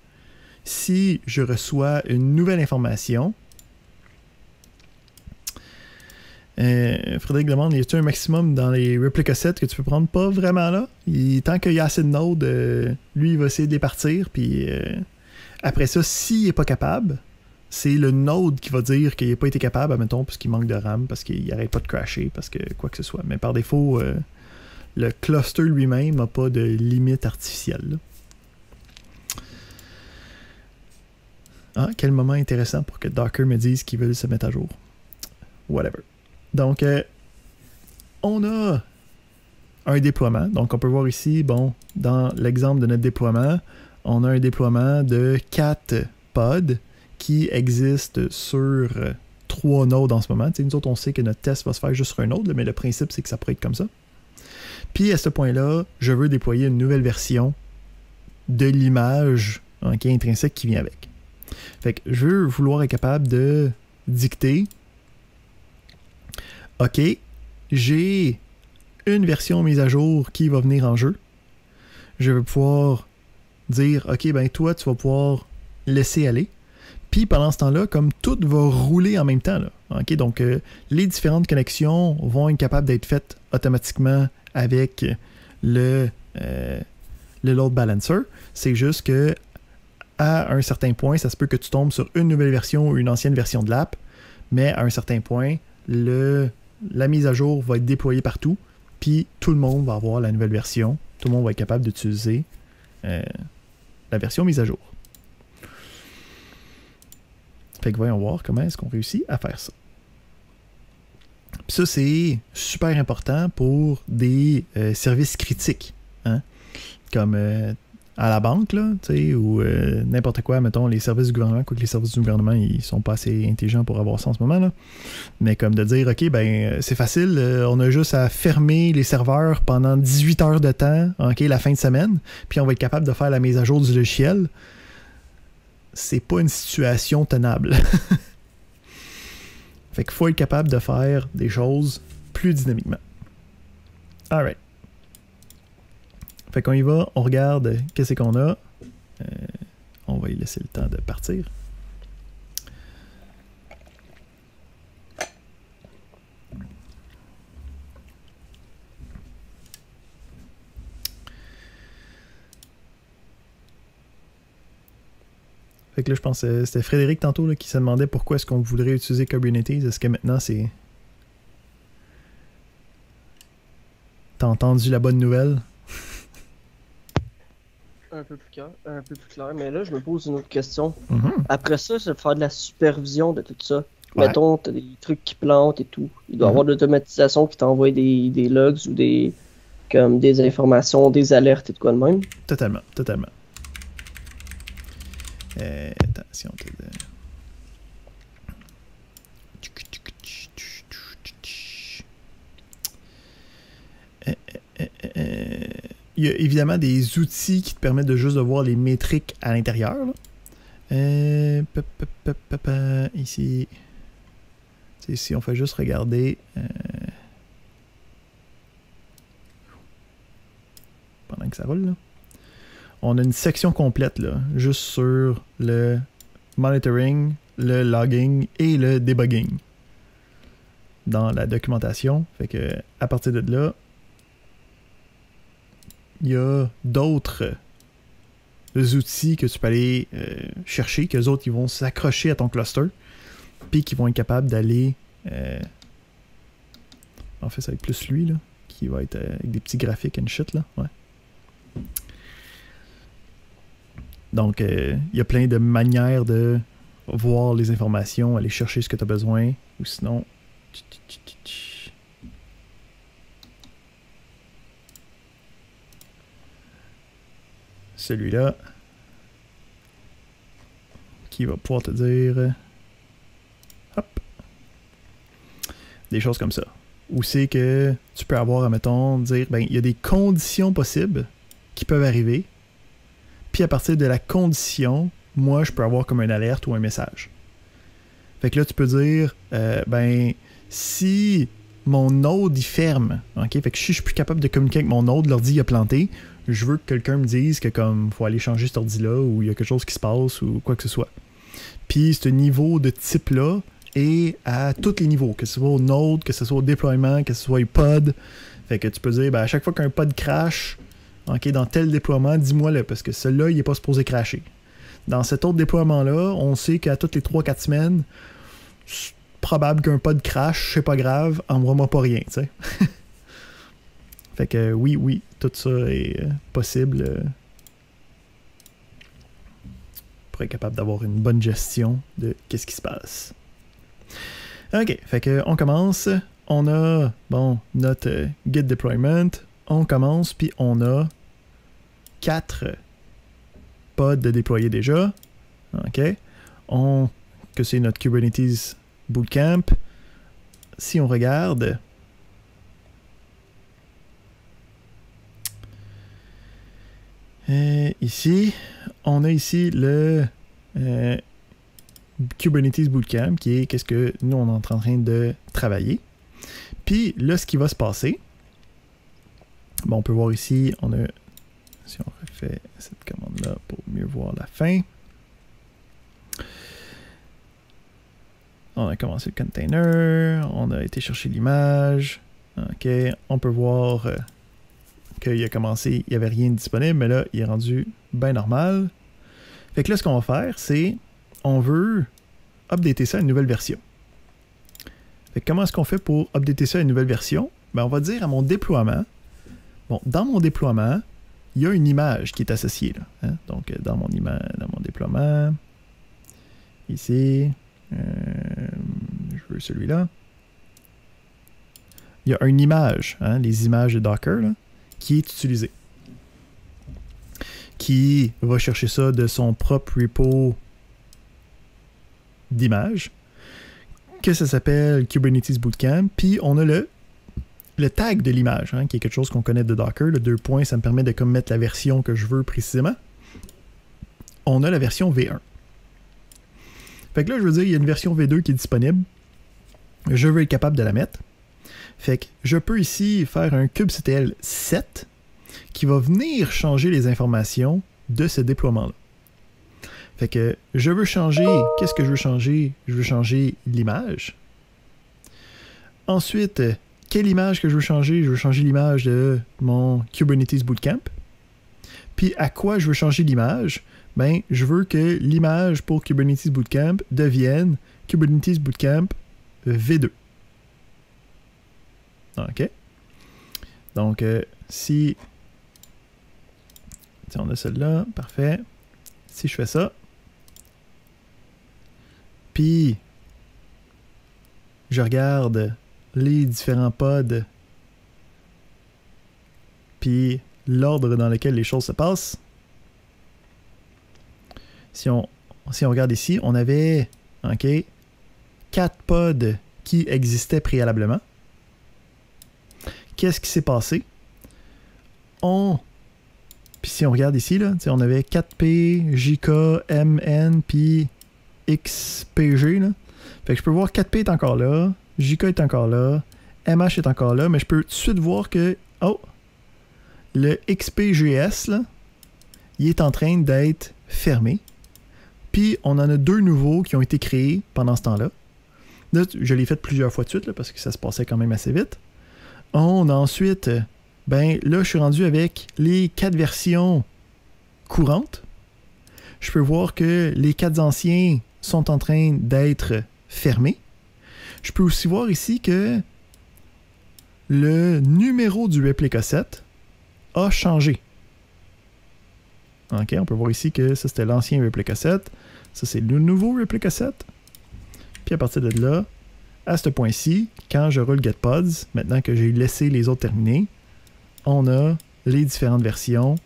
Si je reçois une nouvelle information, Frédéric demande, y a-t-il un maximum dans les replica sets que tu peux prendre? Pas vraiment là. Tant qu'il y a assez de nodes, lui, il va essayer de les partir. Puis après ça, s'il n'est pas capable, c'est le node qui va dire qu'il n'a pas été capable, admettons, parce qu'il manque de RAM, parce qu'il n'arrête pas de crasher, parce que quoi que ce soit. Mais par défaut, le cluster lui-même n'a pas de limite artificielle. Là. Ah, quel moment intéressant pour que Docker me dise qu'ils veulent se mettre à jour. Whatever. Donc, on a un déploiement. Donc, on peut voir ici, bon, dans l'exemple de notre déploiement, on a un déploiement de 4 pods qui existent sur 3 nodes en ce moment. T'sais, nous autres, on sait que notre test va se faire juste sur un node, là, mais le principe, c'est que ça pourrait être comme ça. Puis, à ce point-là, je veux déployer une nouvelle version de l'image intrinsèque qui vient avec. Fait que je veux vouloir être capable de dicter OK, j'ai une version mise à jour qui va venir en jeu. Je vais pouvoir dire OK, ben toi, tu vas pouvoir laisser aller. Puis pendant ce temps-là, comme tout va rouler en même temps, là, ok, donc les différentes connexions vont être capables d'être faites automatiquement avec le load balancer. C'est juste que à un certain point, ça se peut que tu tombes sur une nouvelle version ou une ancienne version de l'app, mais à un certain point, la mise à jour va être déployée partout, puis tout le monde va avoir la nouvelle version. Tout le monde va être capable d'utiliser la version mise à jour. Fait que voyons voir comment est-ce qu'on réussit à faire ça. Puis ça, c'est super important pour des services critiques. Hein? Comme à la banque, là, ou n'importe quoi, mettons, les services du gouvernement, quoique les services du gouvernement, ils sont pas assez intelligents pour avoir ça en ce moment, là. Mais comme de dire, OK, ben, c'est facile, on a juste à fermer les serveurs pendant 18 heures de temps, OK, la fin de semaine, puis on va être capable de faire la mise à jour du logiciel. C'est pas une situation tenable. Fait qu'il faut être capable de faire des choses plus dynamiquement. Alright. Fait qu'on y va, on regarde qu'est-ce qu'on a. On va y laisser le temps de partir. Fait que là, je pense que c'était Frédéric tantôt là, qui se demandait pourquoi est-ce qu'on voudrait utiliser Kubernetes. Est-ce que maintenant c'est... T'as entendu la bonne nouvelle? Un peu plus clair, mais là je me pose une autre question. Après ça, c'est de faire de la supervision de tout ça. Ouais. Mettons, t'as des trucs qui plantent et tout. Il doit y avoir de l'automatisation qui t'envoie des logs ou comme des informations, des alertes et de quoi de même. Totalement. Attention. Il y a évidemment des outils qui te permettent de juste de voir les métriques à l'intérieur. Ici. Si on fait juste regarder. Pendant que ça roule, là. On a une section complète, là, juste sur le monitoring, le logging et le debugging dans la documentation. Fait que à partir de là, il y a d'autres outils que tu peux aller chercher, qu'eux autres ils vont s'accrocher à ton cluster, puis qui vont être capables d'aller... en fait, ça va être plus lui, là, qui va être avec des petits graphiques and shit, là. Ouais. Donc, il y a plein de manières de voir les informations, aller chercher ce que tu as besoin, ou sinon... Celui-là, qui va pouvoir te dire... Hop! Des choses comme ça. Ou c'est que tu peux avoir, admettons, dire, ben, il y a des conditions possibles qui peuvent arriver. Puis à partir de la condition, moi, je peux avoir comme une alerte ou un message. Fait que là, tu peux dire, ben, si mon node, il ferme, ok? Fait que si je suis plus capable de communiquer avec mon node, l'ordi il a planté, je veux que quelqu'un me dise que comme, faut aller changer cet ordi-là, ou il y a quelque chose qui se passe, ou quoi que ce soit. Puis ce niveau de type-là est à tous les niveaux, que ce soit au node, que ce soit au déploiement, que ce soit au pod. Fait que tu peux dire, ben, à chaque fois qu'un pod crash, ok, dans tel déploiement, dis-moi-le, parce que celui-là, il n'est pas supposé crasher. Dans cet autre déploiement-là, on sait qu'à toutes les 3-4 semaines, c'est probable qu'un pod crash, c'est pas grave, envoie-moi pas rien, tu sais. Fait que oui, tout ça est possible pour être capable d'avoir une bonne gestion de qu'est-ce qui se passe. Ok, fait que on commence. On a, bon, notre Git deployment. On commence, puis on a 4 pods de déployer déjà. OK. Que c'est notre Kubernetes Bootcamp. Si on regarde, ici, on a ici le Kubernetes Bootcamp, qui est qu'est-ce que nous, on est en train de travailler. Puis là, ce qui va se passer, bon, on peut voir ici, on a, si on refait cette commande-là pour mieux voir la fin. On a commencé le container, on a été chercher l'image. OK, on peut voir qu'il a commencé, il n'y avait rien de disponible, mais là, il est rendu bien normal. Fait que là, ce qu'on va faire, c'est on veut updater ça à une nouvelle version. Fait que comment est-ce qu'on fait pour updater ça à une nouvelle version? Ben, on va dire à mon déploiement. Bon, dans mon déploiement, il y a une image qui est associée. Là, hein? Donc, dans mon déploiement, ici, je veux celui-là. Il y a une image, hein, les images de Docker, là, qui est utilisée. Qui va chercher ça de son propre repo d'images, que ça s'appelle Kubernetes Bootcamp, puis on a le tag de l'image, hein, qui est quelque chose qu'on connaît de Docker, le 2 points, ça me permet de comme mettre la version que je veux précisément. On a la version V1. Fait que là, je veux dire, il y a une version V2 qui est disponible. Je veux être capable de la mettre. Fait que je peux ici faire un kubectl set qui va venir changer les informations de ce déploiement-là. Fait que je veux changer, qu'est-ce que je veux changer? Je veux changer l'image. Ensuite, quelle image que je veux changer? Je veux changer l'image de mon Kubernetes Bootcamp. Puis à quoi je veux changer l'image? Ben, je veux que l'image pour Kubernetes Bootcamp devienne Kubernetes Bootcamp V2. OK? Donc, si on a celle-là, parfait. Si je fais ça, puis je regarde les différents pods, puis l'ordre dans lequel les choses se passent. Si on regarde ici, on avait 4 pods qui existaient préalablement. Qu'est-ce qui s'est passé? Puis si on regarde ici, là, on avait 4P, JK, MN, puis XPG. Là. Fait que je peux voir 4P est encore là, JK est encore là, MH est encore là, mais je peux tout de suite voir que le XPGS, là, il est en train d'être fermé. Puis on en a 2 nouveaux qui ont été créés pendant ce temps-là. Là, je l'ai fait plusieurs fois de suite là, parce que ça se passait quand même assez vite. On a ensuite, là, je suis rendu avec les 4 versions courantes. Je peux voir que les 4 anciens sont en train d'être fermés. Je peux aussi voir ici que le numéro du replica set a changé. OK, on peut voir ici que ça c'était l'ancien replica set. Ça c'est le nouveau replica set. Puis à partir de là, à ce point-ci, quand je roule getpods, maintenant que j'ai laissé les autres terminer, on a les différentes versions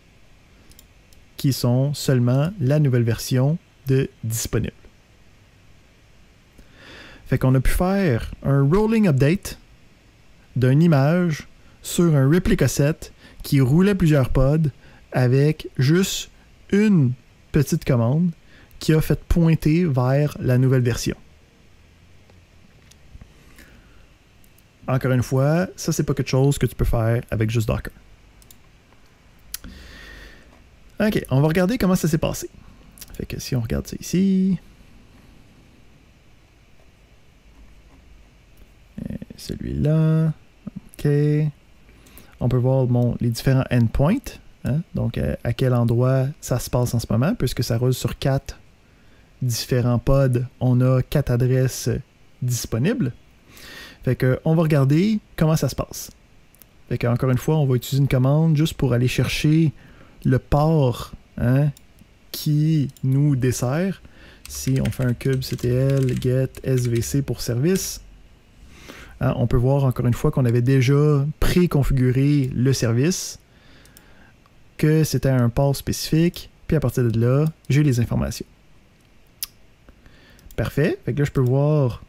qui sont seulement la nouvelle version de disponible. Fait qu'on a pu faire un rolling update d'une image sur un replica set qui roulait plusieurs pods avec juste une petite commande qui a fait pointer vers la nouvelle version. Encore une fois, ça c'est pas quelque chose que tu peux faire avec juste Docker. Ok, on va regarder comment ça s'est passé. Fait que si on regarde ça ici, celui-là, ok, on peut voir les différents endpoints, hein? Donc à quel endroit ça se passe en ce moment, puisque ça roule sur 4 différents pods, on a 4 adresses disponibles. Fait que on va regarder comment ça se passe. Fait que encore une fois, on va utiliser une commande juste pour aller chercher le port, hein, qui nous dessert. Si on fait un kubectl get svc pour service, hein, on peut voir encore une fois qu'on avait déjà préconfiguré le service, que c'était un port spécifique, puis à partir de là, j'ai les informations. Parfait. Fait que là, je peux voir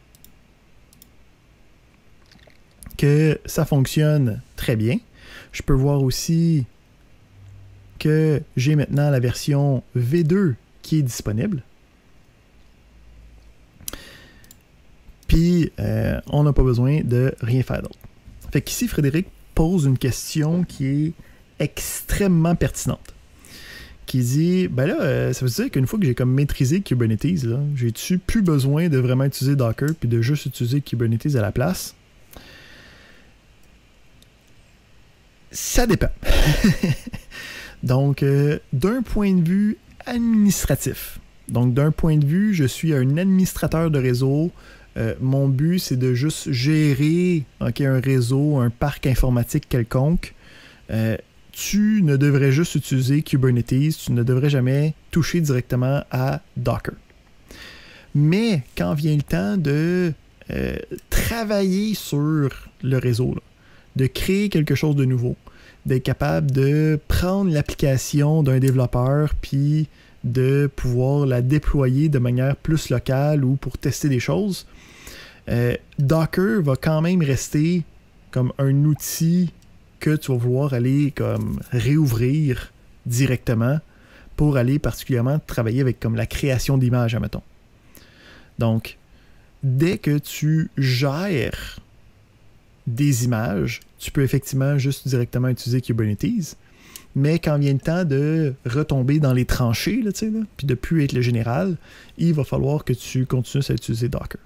que ça fonctionne très bien. Je peux voir aussi que j'ai maintenant la version V2 qui est disponible. Puis, on n'a pas besoin de rien faire d'autre. Fait qu'ici, Frédéric pose une question qui est extrêmement pertinente. qui dit, ben là, ça veut dire qu'une fois que j'ai comme maîtrisé Kubernetes, là, j'ai-tu plus besoin de vraiment utiliser Docker puis de juste utiliser Kubernetes à la place? Ça dépend. Donc, d'un point de vue administratif, donc d'un point de vue, je suis un administrateur de réseau. Mon but, c'est de juste gérer un réseau, un parc informatique quelconque. Tu ne devrais juste utiliser Kubernetes, tu ne devrais jamais toucher directement à Docker. Mais quand vient le temps de travailler sur le réseau, là, de créer quelque chose de nouveau, d'être capable de prendre l'application d'un développeur puis de pouvoir la déployer de manière plus locale ou pour tester des choses, Docker va quand même rester comme un outil que tu vas vouloir aller comme réouvrir directement pour aller particulièrement travailler avec comme la création d'images, admettons. Donc, dès que tu gères des images, tu peux effectivement juste directement utiliser Kubernetes, mais quand vient le temps de retomber dans les tranchées, là, puis de plus être le général, il va falloir que tu continues à utiliser Docker.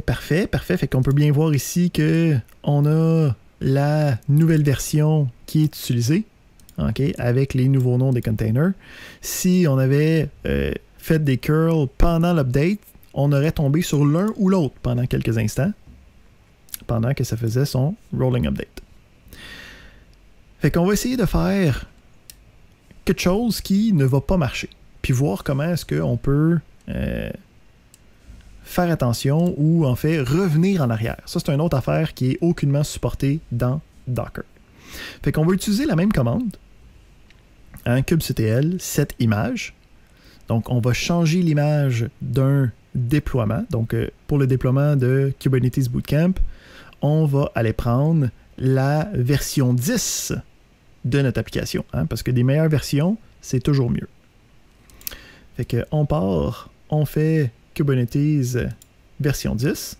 Parfait. Fait qu'on peut bien voir ici qu'on a la nouvelle version qui est utilisée, avec les nouveaux noms des containers. Si on avait fait des curls pendant l'update, on aurait tombé sur l'un ou l'autre pendant quelques instants, pendant que ça faisait son rolling update. Fait qu'on va essayer de faire quelque chose qui ne va pas marcher, puis voir comment est-ce qu'on peut faire attention ou en fait revenir en arrière. Ça, c'est une autre affaire qui est aucunement supportée dans Docker. Fait qu'on va utiliser la même commande, kubectl set image. Donc, on va changer l'image d'un déploiement. Donc, pour le déploiement de Kubernetes Bootcamp, on va aller prendre la version 10 de notre application, parce que des meilleures versions, c'est toujours mieux. Fait qu'on part, on fait Kubernetes version 10.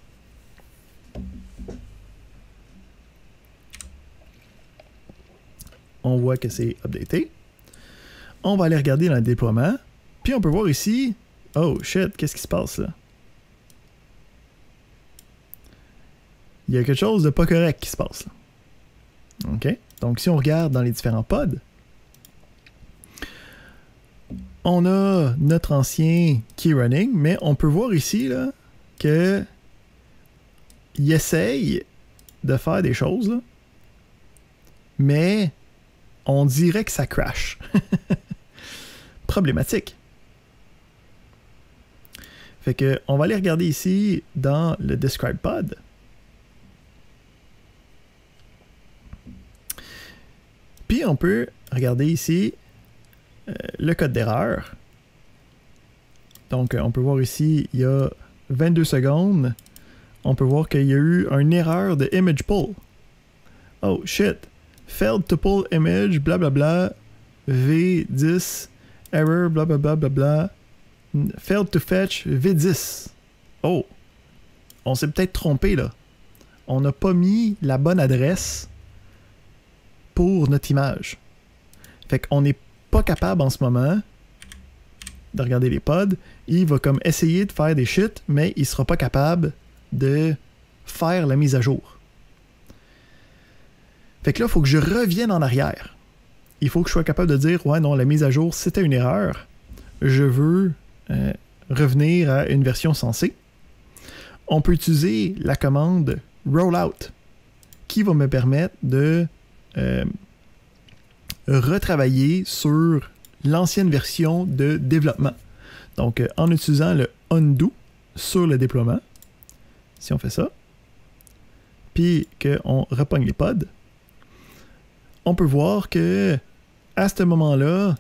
On voit que c'est updaté. On va aller regarder dans le déploiement. Puis on peut voir ici, oh shit, qu'est-ce qui se passe là? Il y a quelque chose de pas correct qui se passe là. OK? Donc si on regarde dans les différents pods, on a notre ancien key running, mais on peut voir ici là, que il essaye de faire des choses, là, mais on dirait que ça crash. Problématique. Fait que on va aller regarder ici dans le describe pod. Puis on peut regarder ici le code d'erreur. Donc on peut voir ici, il y a 22 secondes. On peut voir qu'il y a eu une erreur de image pull. Oh shit. Failed to pull image, blablabla. V10. Error, blablabla, bla. Failed to fetch V10. Oh. On s'est peut-être trompé là. On n'a pas mis la bonne adresse pour notre image. Fait qu'on n'est pas capable en ce moment de regarder les pods. Il va comme essayer de faire des shit, mais il sera pas capable de faire la mise à jour. Fait que là, il faut que je revienne en arrière. Il faut que je sois capable de dire, ouais, non, la mise à jour, c'était une erreur. Je veux revenir à une version sensée. On peut utiliser la commande rollout qui va me permettre de retravailler sur l'ancienne version de développement. Donc, en utilisant le undo sur le déploiement, si on fait ça, puis qu'on repogne les pods, on peut voir que à ce moment-là,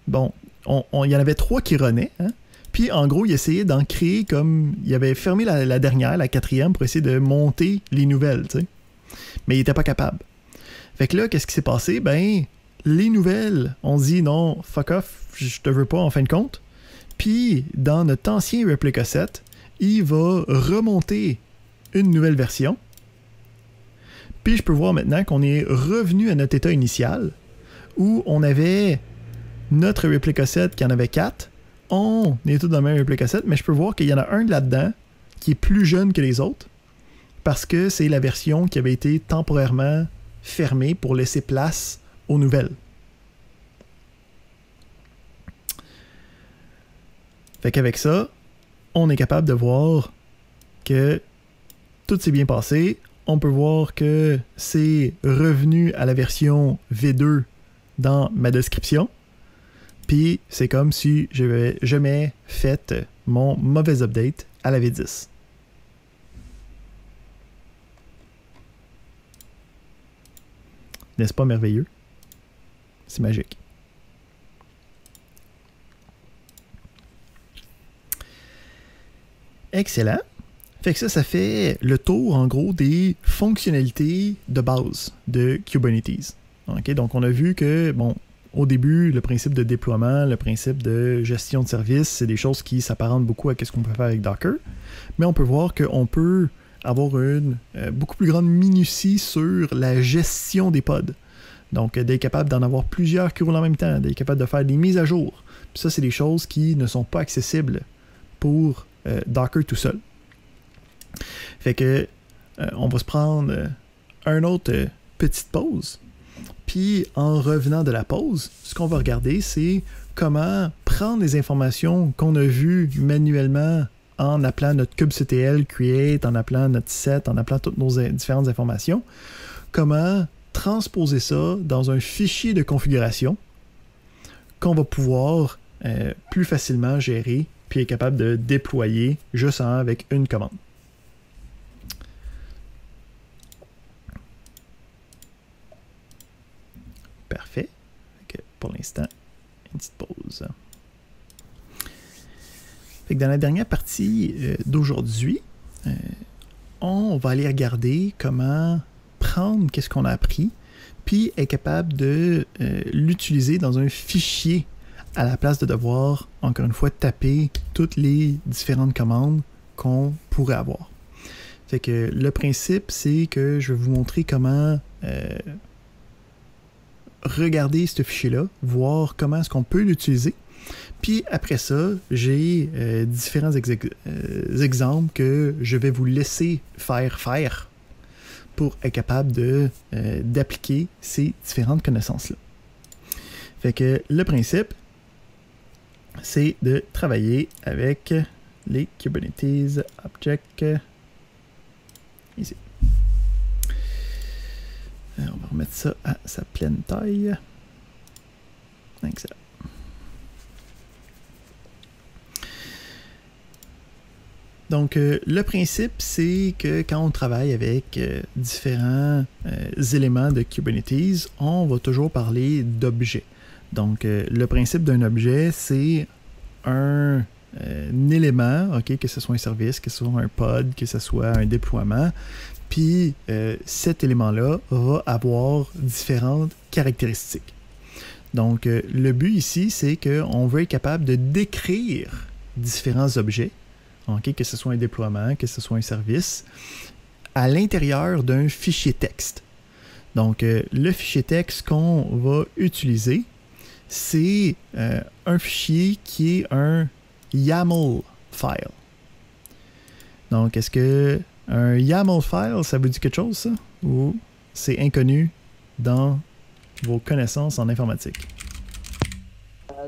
bon, il y en avait 3 qui renaient, puis en gros, il essayait d'en créer comme... Il avait fermé la dernière, la 4e, pour essayer de monter les nouvelles, tu sais. Mais il n'était pas capable. Fait que là, qu'est-ce qui s'est passé? Ben, les nouvelles, on dit non, fuck off, je te veux pas en fin de compte. Puis, dans notre ancien replica set, il va remonter une nouvelle version. Puis je peux voir maintenant qu'on est revenu à notre état initial, où on avait notre replica set qui en avait 4. On est tous dans le même replica set, mais je peux voir qu'il y en a un là-dedans qui est plus jeune que les autres, parce que c'est la version qui avait été temporairement fermée pour laisser place aux nouvelles. Fait qu'avec ça, on est capable de voir que tout s'est bien passé. On peut voir que c'est revenu à la version V2 dans ma description. Puis c'est comme si je n'avais jamais fait mon mauvais update à la V10. N'est-ce pas merveilleux? C'est magique. Excellent. Fait que ça fait le tour, en gros, des fonctionnalités de base de Kubernetes. Okay? Donc, on a vu que, bon, au début, le principe de déploiement, le principe de gestion de service, c'est des choses qui s'apparentent beaucoup à ce qu'on peut faire avec Docker. Mais on peut voir qu'on peut avoir une beaucoup plus grande minutie sur la gestion des pods. Donc, d'être capable d'en avoir plusieurs qui roulent en même temps, d'être capable de faire des mises à jour. Puis ça, c'est des choses qui ne sont pas accessibles pour Docker tout seul. Fait que on va se prendre une autre petite pause. Puis en revenant de la pause, ce qu'on va regarder, c'est comment prendre les informations qu'on a vues manuellement en appelant notre kubectl create, en appelant notre set, en appelant toutes nos différentes informations, comment transposer ça dans un fichier de configuration qu'on va pouvoir plus facilement gérer puis est capable de déployer juste avec une commande. Parfait. Pour l'instant, une petite pause. Fait que dans la dernière partie d'aujourd'hui, on va aller regarder comment prendre qu'est-ce qu'on a appris, puis être capable de l'utiliser dans un fichier à la place de devoir, encore une fois, taper toutes les différentes commandes qu'on pourrait avoir. Fait que le principe, c'est que je vais vous montrer comment regarder ce fichier-là, voir comment est-ce qu'on peut l'utiliser. Puis après ça, j'ai différents exemples que je vais vous laisser faire pour être capable d'appliquer ces différentes connaissances-là. Fait que le principe, c'est de travailler avec les Kubernetes Object ici. On va remettre ça à sa pleine taille. Excellent. Donc, le principe, c'est que quand on travaille avec différents éléments de Kubernetes, on va toujours parler d'objets. Donc, le principe d'un objet, c'est un élément, okay, que ce soit un service, que ce soit un pod, que ce soit un déploiement. Puis, cet élément-là va avoir différentes caractéristiques. Donc, le but ici, c'est qu'on veut être capable de décrire différents objets, okay, que ce soit un déploiement, que ce soit un service, à l'intérieur d'un fichier texte. Donc, le fichier texte qu'on va utiliser, c'est un fichier qui est un YAML file. Donc, est-ce que un YAML file, ça veut dire quelque chose, ça? Ou c'est inconnu dans vos connaissances en informatique?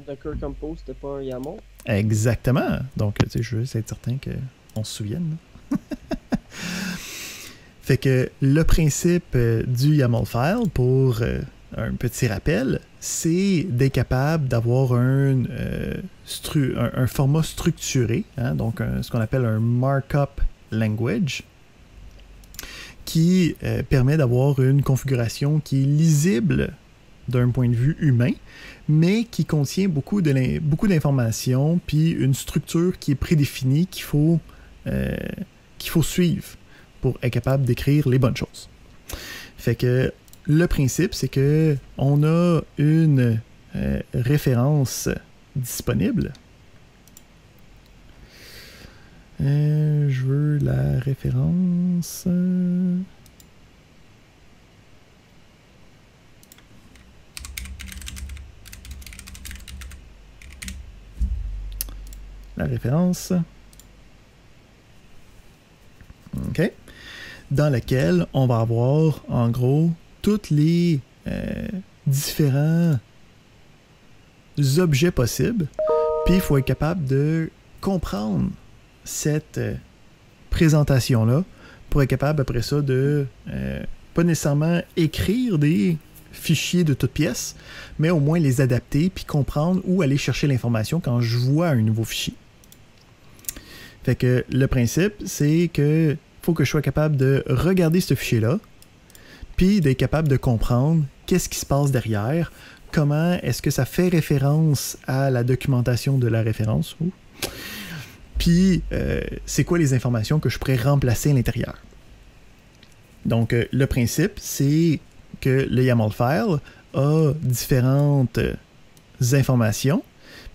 Docker Compose, c'était pas un YAML? Exactement. Donc, tu sais, je veux être certain qu'on se souvienne. Fait que le principe du YAML file, pour un petit rappel, c'est d'être capable d'avoir un format structuré, hein, donc ce qu'on appelle un markup language, qui permet d'avoir une configuration qui est lisible d'un point de vue humain, mais qui contient beaucoup d'informations, puis une structure qui est prédéfinie qu'il faut suivre pour être capable d'écrire les bonnes choses. Fait que le principe, c'est que on a une référence disponible. Je veux la référence. la référence. OK. Dans laquelle on va avoir, en gros, tous les différents objets possibles. Puis il faut être capable de comprendre cette présentation-là pour être capable, après ça, de pas nécessairement écrire des fichiers de toutes pièces, mais au moins les adapter puis comprendre où aller chercher l'information quand je vois un nouveau fichier. Fait que le principe, c'est que faut que je sois capable de regarder ce fichier-là, puis d'être capable de comprendre qu'est-ce qui se passe derrière, comment est-ce que ça fait référence à la documentation de la référence, puis c'est quoi les informations que je pourrais remplacer à l'intérieur. Donc, le principe, c'est que le YAML file a différentes informations,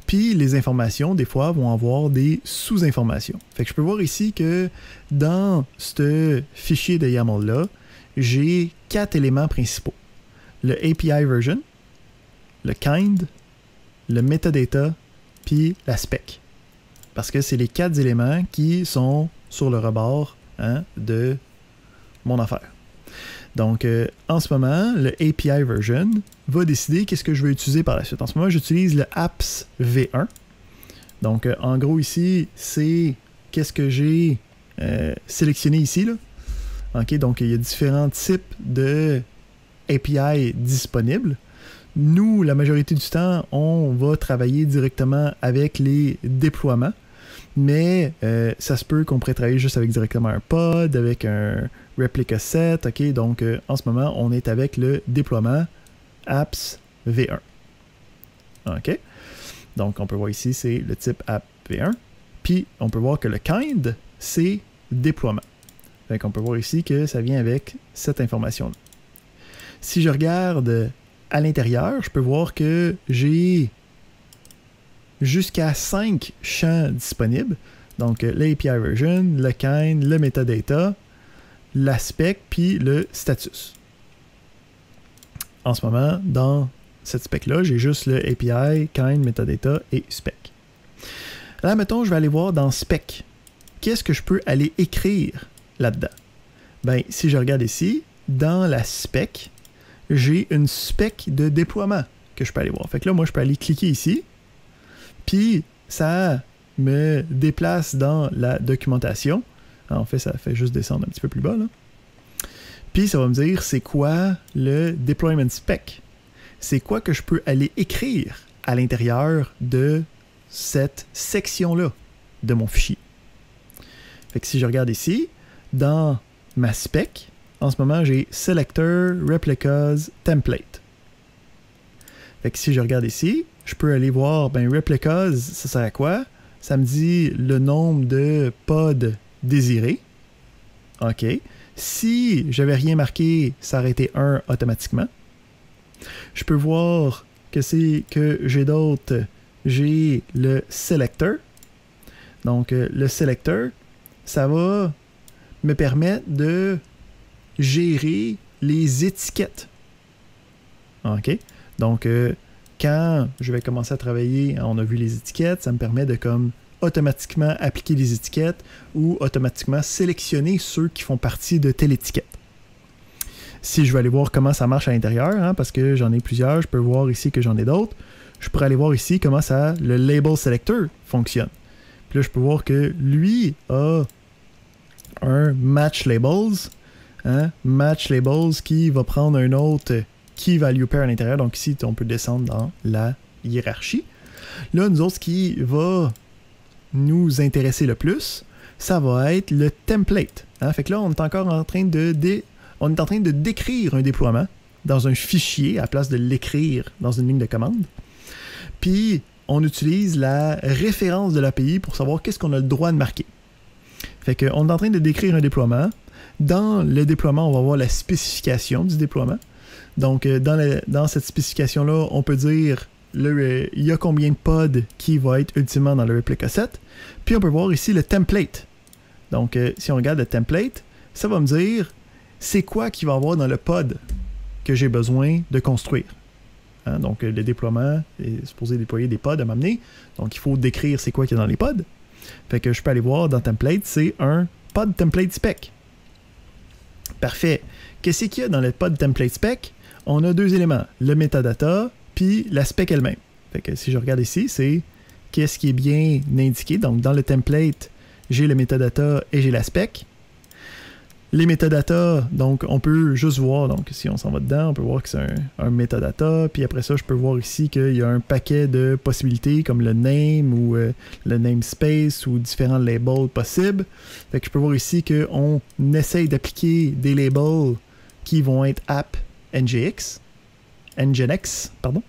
puis les informations, des fois, vont avoir des sous-informations. Fait que je peux voir ici que dans ce fichier de YAML-là, j'ai 4 éléments principaux. Le API version, le kind, le metadata, puis la spec. Parce que c'est les 4 éléments qui sont sur le rebord de mon affaire. Donc, en ce moment, le API version va décider qu'est-ce que je veux utiliser par la suite. En ce moment, j'utilise le apps v1. Donc, en gros, ici, c'est qu'est-ce que j'ai sélectionné ici, là. OK, donc, il y a différents types de API disponibles. Nous, la majorité du temps, on va travailler directement avec les déploiements. Mais ça se peut qu'on pourrait travailler juste avec directement un pod, avec un replica set. OK, donc en ce moment, on est avec le déploiement apps v1. OK, donc on peut voir ici, c'est le type app v1. Puis on peut voir que le kind, c'est déploiement. Donc on peut voir ici que ça vient avec cette information-là. Si je regarde à l'intérieur, je peux voir que j'ai jusqu'à 5 champs disponibles. Donc, l'API version, le kind, le metadata, la spec, puis le status. En ce moment, dans cette spec-là, j'ai juste le API, kind, metadata et spec. Là, mettons, je vais aller voir dans spec. Qu'est-ce que je peux aller écrire là-dedans? Ben, si je regarde ici, dans la spec, j'ai une spec de déploiement que je peux aller voir. Fait que là, moi, je peux aller cliquer ici. Puis, ça me déplace dans la documentation. En fait, ça fait juste descendre un petit peu plus bas, là. Puis, ça va me dire c'est quoi le deployment spec. C'est quoi que je peux aller écrire à l'intérieur de cette section-là de mon fichier. Fait que si je regarde ici, dans ma spec, en ce moment, j'ai Selector, Replicas, Template. Fait que si je regarde ici, je peux aller voir, ben Replicas, ça sert à quoi? Ça me dit le nombre de pods désirés. OK. Si j'avais rien marqué, ça aurait été 1 automatiquement. Je peux voir que c'est que j'ai d'autres. J'ai le Selector. Donc, le Selector, ça va me permettre de gérer les étiquettes. OK? Donc, quand je vais commencer à travailler, on a vu les étiquettes, ça me permet de comme automatiquement appliquer les étiquettes ou automatiquement sélectionner ceux qui font partie de telle étiquette. Si je veux aller voir comment ça marche à l'intérieur, parce que j'en ai plusieurs, je peux voir ici que j'en ai d'autres, je pourrais aller voir ici comment ça, le Label Selector fonctionne. Puis là, je peux voir que lui a un Match Labels, Match Labels qui va prendre un autre Key Value Pair à l'intérieur. Donc ici, on peut descendre dans la hiérarchie. Là, nous autres, ce qui va nous intéresser le plus, ça va être le template. Fait que là, on est encore en train de décrire un déploiement dans un fichier à la place de l'écrire dans une ligne de commande. Puis, on utilise la référence de l'API pour savoir qu'est-ce qu'on a le droit de marquer. Fait qu'on est en train de décrire un déploiement. Dans le déploiement, on va voir la spécification du déploiement. Donc, dans cette spécification-là, on peut dire il y a combien de pods qui va être ultimement dans le replica set. Puis, on peut voir ici le template. Donc, si on regarde le template, ça va me dire c'est quoi qu'il va y avoir dans le pod que j'ai besoin de construire. Hein? Donc, le déploiement est supposé déployer des pods à m'amener. Donc, il faut décrire c'est quoi qu'il y a dans les pods. Fait que je peux aller voir dans Template, c'est un pod template spec. Parfait. Qu'est-ce qu'il y a dans le pod template spec? On a deux éléments, le metadata puis la spec elle-même. Fait que si je regarde ici, c'est qu'est-ce qui est bien indiqué. Donc, dans le template, j'ai le metadata et j'ai la spec. Les metadata, donc on peut juste voir, donc si on s'en va dedans, on peut voir que c'est un metadata, puis après ça, je peux voir ici qu'il y a un paquet de possibilités comme le name ou le namespace ou différents labels possibles. Fait que je peux voir ici qu'on essaye d'appliquer des labels qui vont être app NGX, pardon.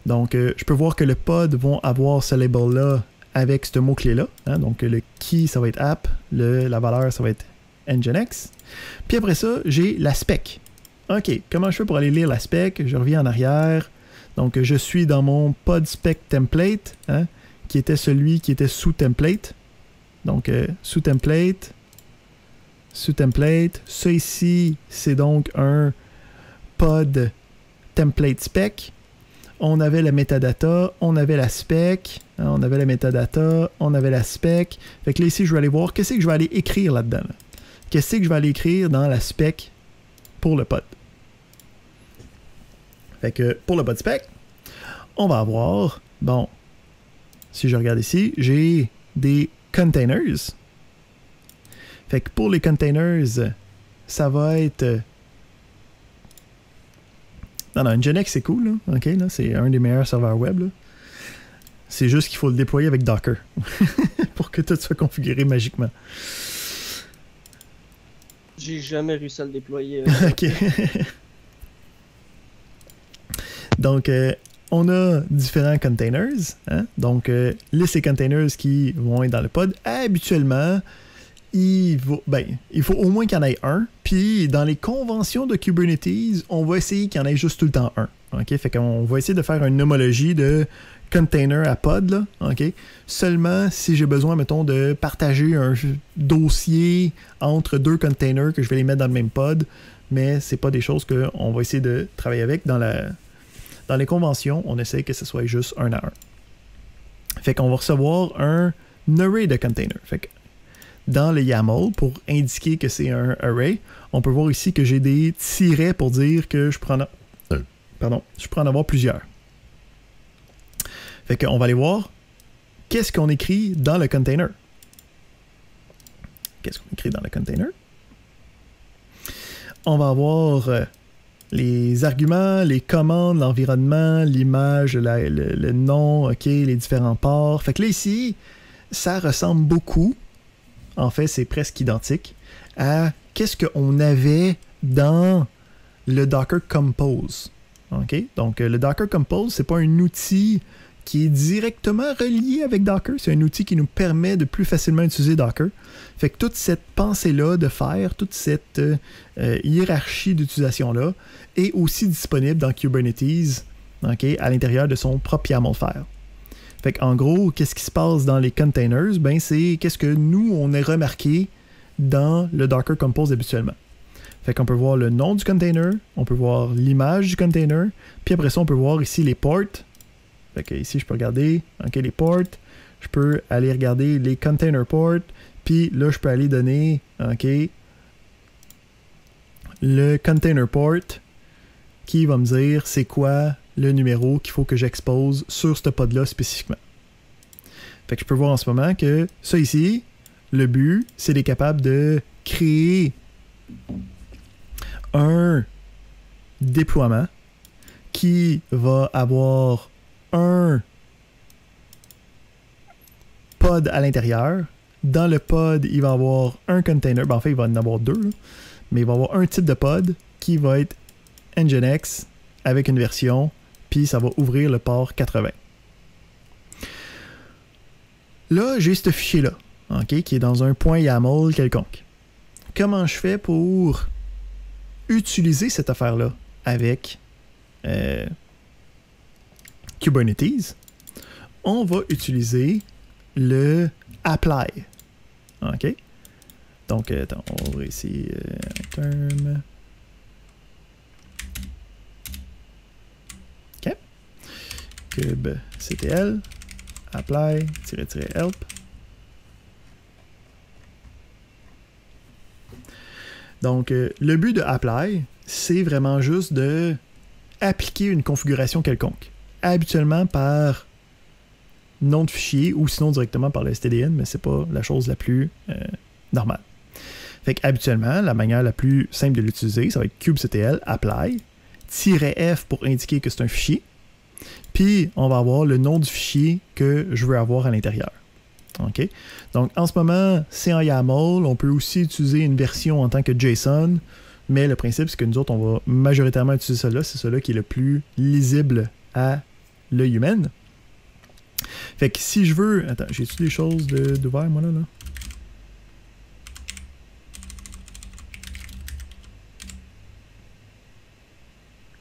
Donc, je peux voir que le pod vont avoir ce label-là avec ce mot-clé-là. Hein? Donc, le key, ça va être app, la valeur, ça va être Nginx. Puis après ça, j'ai la spec. OK, comment je fais pour aller lire la spec? Je reviens en arrière. Donc, je suis dans mon pod spec template, hein, qui était celui qui était sous template. Donc, sous template. Ça ici, c'est donc un pod template spec. On avait la metadata, on avait la spec, hein, on avait la metadata, on avait la spec. Fait que là, ici, je vais aller voir qu'est-ce que je vais aller écrire là-dedans. Là. Qu'est-ce que je vais aller écrire dans la spec pour le pod? Fait que pour le pod spec, on va avoir, bon, si je regarde ici, j'ai des containers. Fait que pour les containers, ça va être... Non, Nginx, c'est cool, là. OK, là, c'est un des meilleurs serveurs web, là. C'est juste qu'il faut le déployer avec Docker pour que tout soit configuré magiquement. J'ai jamais réussi à le déployer. OK. Donc, on a différents containers. Hein? Donc, ces containers qui vont être dans le pod, habituellement, il faut au moins qu'il y en ait un. Puis, dans les conventions de Kubernetes, on va essayer qu'il y en ait juste tout le temps un. OK? Fait qu'on va essayer de faire une homologie de container à pod, là, OK? Seulement si j'ai besoin, mettons, de partager un dossier entre deux containers que je vais les mettre dans le même pod, mais c'est pas des choses qu'on va essayer de travailler avec. Dans les conventions, on essaie que ce soit juste un à un. Fait qu'on va recevoir un array de containers. Fait que dans le YAML, pour indiquer que c'est un array, on peut voir ici que j'ai des tirets pour dire que je peux en avoir plusieurs. Fait qu'on va aller voir qu'est-ce qu'on écrit dans le container. Qu'est-ce qu'on écrit dans le container? On va avoir les arguments, les commandes, l'environnement, l'image, le nom, OK, les différents ports. Fait que là, ici, ça ressemble beaucoup, en fait, c'est presque identique, à qu'est-ce qu'on avait dans le Docker Compose. OK? Donc, le Docker Compose, c'est pas un outil qui est directement relié avec Docker. C'est un outil qui nous permet de plus facilement utiliser Docker. Fait que toute cette pensée-là de faire, toute cette hiérarchie d'utilisation-là est aussi disponible dans Kubernetes, okay, à l'intérieur de son propre YAML file. Fait qu'en gros, qu'est-ce qui se passe dans les containers? Ben, c'est qu'est-ce que nous, on a remarqué dans le Docker Compose habituellement. Fait qu'on peut voir le nom du container, on peut voir l'image du container, puis après ça, on peut voir ici les ports. Fait que ici, je peux regarder, OK, les ports. Je peux aller regarder les container ports. Puis là, je peux aller donner, OK, le container port qui va me dire c'est quoi le numéro qu'il faut que j'expose sur ce pod-là spécifiquement. Fait que je peux voir en ce moment que ça ici, le but, c'est d'être capable de créer un déploiement qui va avoir un pod à l'intérieur. Dans le pod, il va avoir un container. Ben, en fait, il va en avoir deux, là. Mais il va avoir un type de pod qui va être Nginx avec une version, puis ça va ouvrir le port 80. Là, j'ai ce fichier-là, okay, qui est dans un .yaml quelconque. Comment je fais pour utiliser cette affaire-là avec Kubernetes? On va utiliser le apply. OK? Donc, attends, on va ouvrir ici term. kubectl, apply, -help. Donc, le but de apply, c'est vraiment juste de appliquer une configuration quelconque. Habituellement par nom de fichier ou sinon directement par le stdin, mais c'est pas la chose la plus normale. Fait qu'habituellement, la manière la plus simple de l'utiliser, ça va être kubectl apply, -f pour indiquer que c'est un fichier, puis on va avoir le nom du fichier que je veux avoir à l'intérieur. OK? Donc, en ce moment, c'est en YAML. On peut aussi utiliser une version en tant que JSON, mais le principe, c'est que nous autres, on va majoritairement utiliser cela. C'est cela qui est le plus lisible à l'œil humain. Fait que si je veux... Attends, j'ai-tu des choses d'ouvert, moi, là?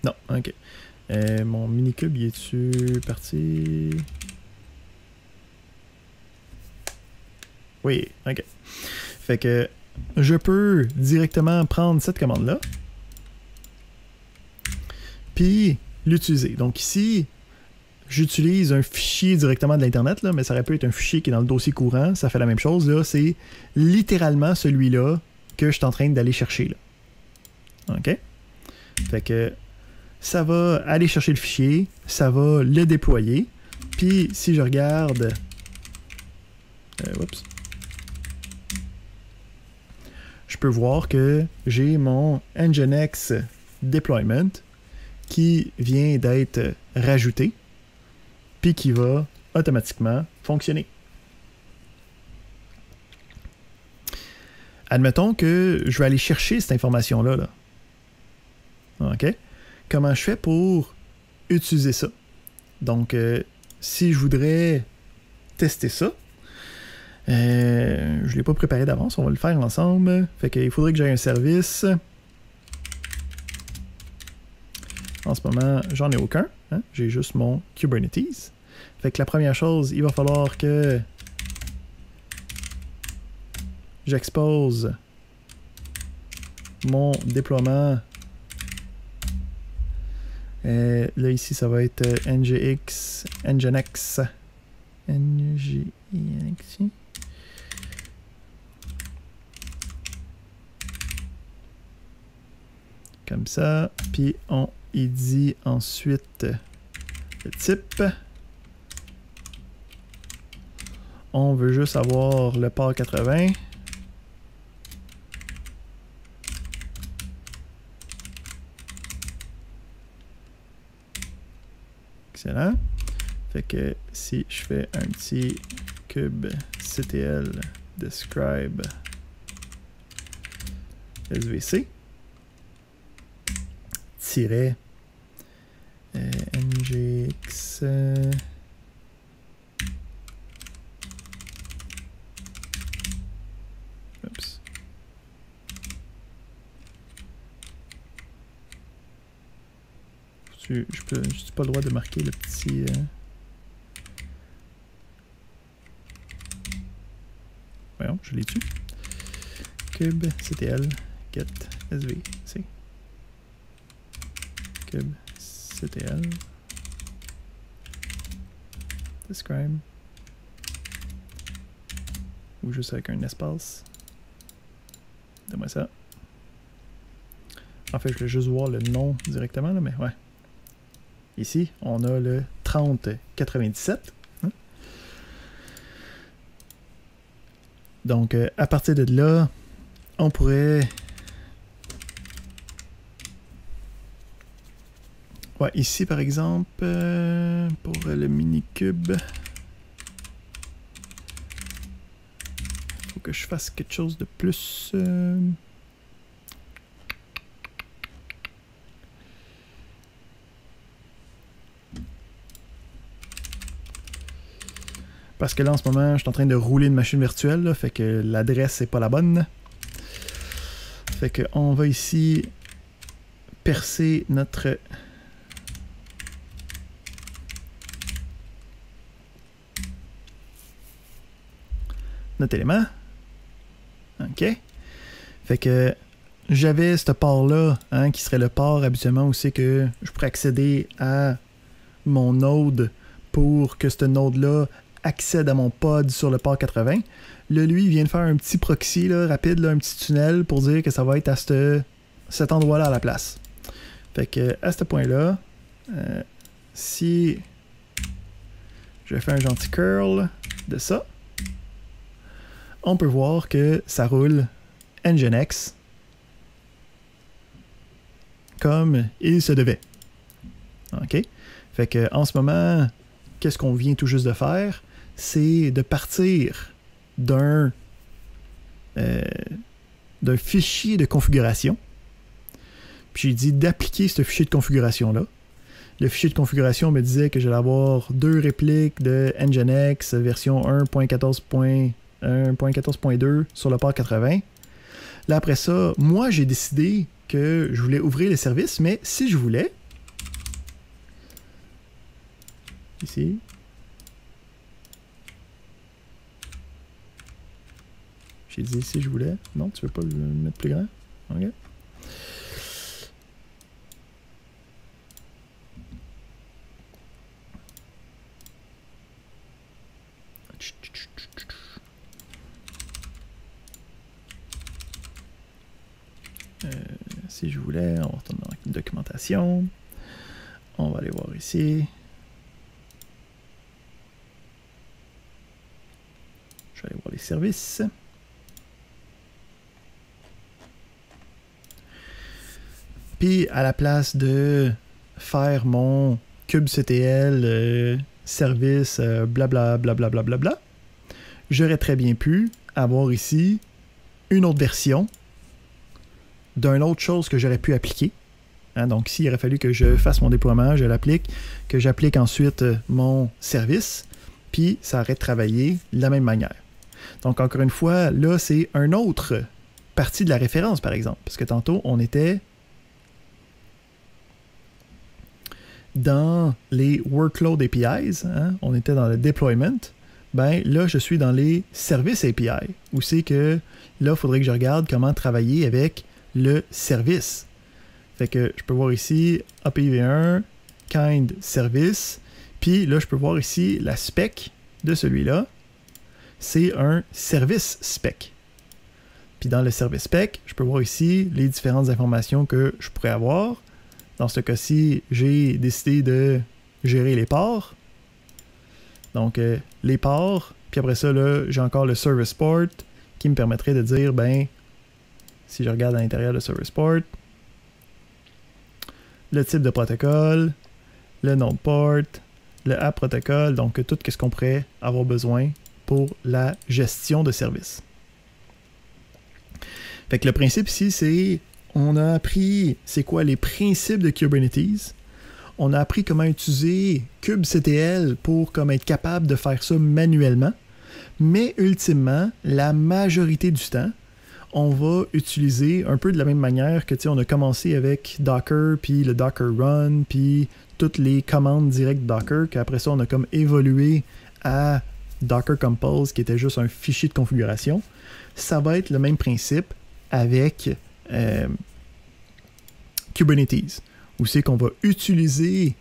Non, OK. Mon minicube, il est-tu parti? Oui, OK. Fait que je peux directement prendre cette commande-là puis l'utiliser. Donc ici, j'utilise un fichier directement de l'Internet, mais ça aurait pu être un fichier qui est dans le dossier courant. Ça fait la même chose. Là, c'est littéralement celui-là que je suis en train d'aller chercher. Là. OK? Fait que ça va aller chercher le fichier, ça va le déployer. Puis si je regarde... oups. Je peux voir que j'ai mon Nginx deployment qui vient d'être rajouté puis qui va automatiquement fonctionner. Admettons que je vais aller chercher cette information-là. Là. OK? Comment je fais pour utiliser ça? Donc, si je voudrais tester ça, je ne l'ai pas préparé d'avance, on va le faire ensemble. Fait qu'il faudrait que j'aie un service. En ce moment, j'en ai aucun. Hein? J'ai juste mon Kubernetes. Fait que la première chose, il va falloir que j'expose mon déploiement. Là, ici, ça va être Nginx. Comme ça. Puis on y dit ensuite le type. On veut juste avoir le port 80. Excellent. Fait que si je fais un petit kubectl describe svc tiret nginx oups. Je n'ai pas le droit de marquer le petit voyons, je l'ai tué. kubectl get svc kubectl describe ou juste avec un espace. Donne-moi ça. En fait, je vais juste voir le nom directement, là, mais ouais. Ici, on a le 3097. Hein? Donc, à partir de là, on pourrait... Ouais, ici, par exemple, pour le minicube, il faut que je fasse quelque chose de plus... Parce que là, en ce moment, je suis en train de rouler une machine virtuelle, là, fait que l'adresse n'est pas la bonne. Fait que on va ici percer notre... notre élément. OK. Fait que j'avais ce port-là, hein, qui serait le port habituellement où c'est que je pourrais accéder à mon node pour que ce node-là accède à mon pod sur le port 80. Là, lui, il vient de faire un petit proxy là, rapide, là, un petit tunnel pour dire que ça va être à cet endroit-là à la place. Fait que à ce point-là, si je fais un gentil curl de ça, on peut voir que ça roule Nginx comme il se devait. OK? Fait que en ce moment, qu'est-ce qu'on vient tout juste de faire? C'est de partir d'un fichier de configuration. Puis j'ai dit d'appliquer ce fichier de configuration-là. Le fichier de configuration me disait que j'allais avoir 2 répliques de Nginx version 1.14.2 sur le port 80. Là, après ça, moi, j'ai décidé que je voulais ouvrir les services, mais si je voulais, ici, j'ai dit si je voulais, non, tu veux pas le mettre plus grand? OK. Si je voulais, on va retourner dans la documentation. On va aller voir ici. Je vais aller voir les services. Puis, à la place de faire mon kubectl service blablabla, j'aurais très bien pu avoir ici une autre version d'une autre chose que j'aurais pu appliquer. Hein, donc, s'il aurait fallu que je fasse mon déploiement, je l'applique, que j'applique ensuite mon service, puis ça aurait travaillé de la même manière. Donc, encore une fois, là, c'est une autre partie de la référence, par exemple. Parce que tantôt, on était dans les workload APIs, hein, on était dans le deployment. Ben là, je suis dans les services API, où c'est que là, il faudrait que je regarde comment travailler avec le service. Fait que je peux voir ici API v1, kind service, puis là, je peux voir ici la spec de celui-là. C'est un service spec. Puis dans le service spec, je peux voir ici les différentes informations que je pourrais avoir. Dans ce cas-ci, j'ai décidé de gérer les ports. Donc, les ports, puis après ça, là, j'ai encore le service port qui me permettrait de dire, ben, si je regarde à l'intérieur de service port, le type de protocole, le node port, le app protocol, donc tout ce qu'on pourrait avoir besoin pour la gestion de service. Fait que le principe ici, c'est, on a appris, c'est quoi les principes de Kubernetes. On a appris comment utiliser kubectl pour comme être capable de faire ça manuellement. Mais ultimement, la majorité du temps, on va utiliser un peu de la même manière que, tu sais, on a commencé avec Docker, puis le Docker Run, puis toutes les commandes directes Docker, qu'après ça, on a comme évolué à Docker Compose, qui était juste un fichier de configuration. Ça va être le même principe avec Kubernetes, où c'est qu'on va utiliser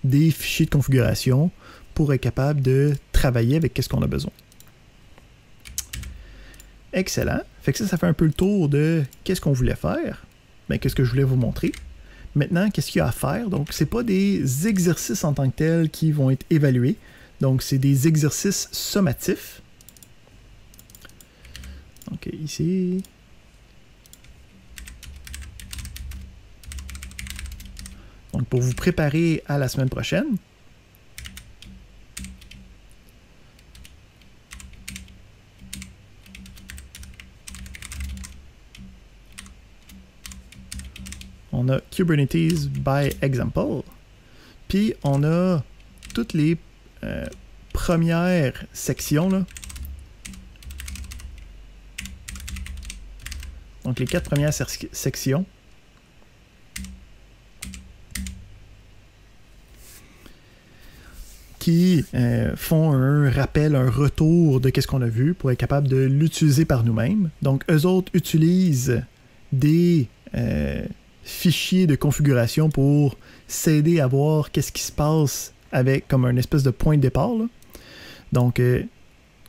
des fichiers de configuration pour être capable de travailler avec ce qu'on a besoin. Excellent. Fait que ça fait un peu le tour de qu'est-ce qu'on voulait faire. Ben, qu'est-ce que je voulais vous montrer. Maintenant, qu'est-ce qu'il y a à faire? Donc, c'est pas des exercices en tant que tels qui vont être évalués. Donc, c'est des exercices sommatifs. Donc, ici. Donc, pour vous préparer à la semaine prochaine. On a Kubernetes by example. Puis, on a toutes les premières sections, là. Donc, les 4 premières sections. Qui font un rappel, un retour de qu'est-ce qu'on a vu pour être capable de l'utiliser par nous-mêmes. Donc, eux autres utilisent des fichiers de configuration pour s'aider à voir qu'est-ce qui se passe avec comme un espèce de point de départ, là. Donc,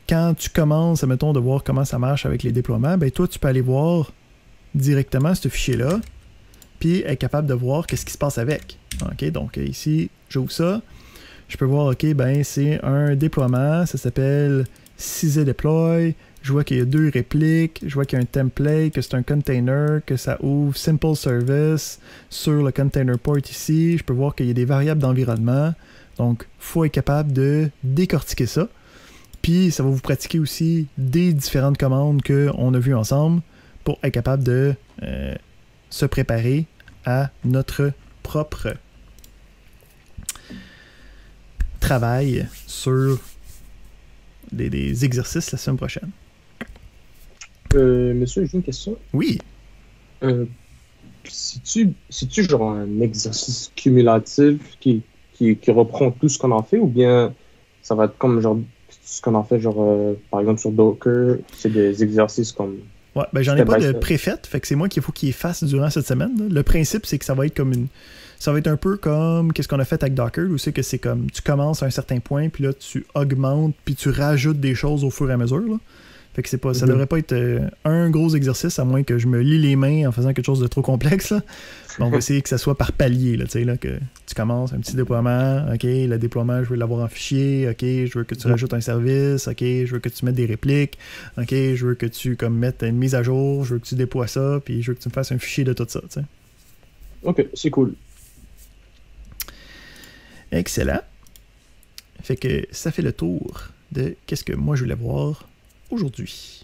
quand tu commences, admettons, de voir comment ça marche avec les déploiements, ben toi, tu peux aller voir directement ce fichier-là, puis être capable de voir qu'est-ce qui se passe avec. OK, donc ici, j'ouvre ça. Je peux voir, OK, ben c'est un déploiement, ça s'appelle CZ Deploy. Je vois qu'il y a 2 répliques, je vois qu'il y a un template, que c'est un container, que ça ouvre Simple Service sur le container port ici. Je peux voir qu'il y a des variables d'environnement. Donc, il faut être capable de décortiquer ça. Puis, ça va vous pratiquer aussi des différentes commandes qu'on a vues ensemble pour être capable de se préparer à notre propre travail sur des exercices la semaine prochaine. Monsieur, j'ai une question. Oui. C'est-tu genre un exercice cumulatif qui reprend tout ce qu'on en fait, ou bien ça va être comme genre ce qu'on en fait, genre par exemple sur Docker, c'est des exercices comme... Ouais, ben j'en ai pas de préfète, fait que c'est moi qu'il faut qu'il fasse durant cette semaine, là. Le principe, c'est que ça va être comme ça va être un peu comme qu'est-ce qu'on a fait avec Docker, où c'est que c'est comme tu commences à un certain point, puis là tu augmentes, puis tu rajoutes des choses au fur et à mesure, là. Fait que c'est pas, ça devrait pas être un gros exercice, à moins que je me lie les mains en faisant quelque chose de trop complexe, là. Mais on va essayer que ça soit par palier, là, tu sais, là, que tu commences un petit déploiement, ok, le déploiement, je veux l'avoir en fichier, ok, je veux que tu rajoutes un service, ok, je veux que tu mettes des répliques, ok, je veux que tu comme mettes une mise à jour, je veux que tu déploies ça, puis je veux que tu me fasses un fichier de tout ça, tu sais. Ok, c'est cool. Excellent. Fait que ça fait le tour de qu'est-ce que moi je voulais voir aujourd'hui.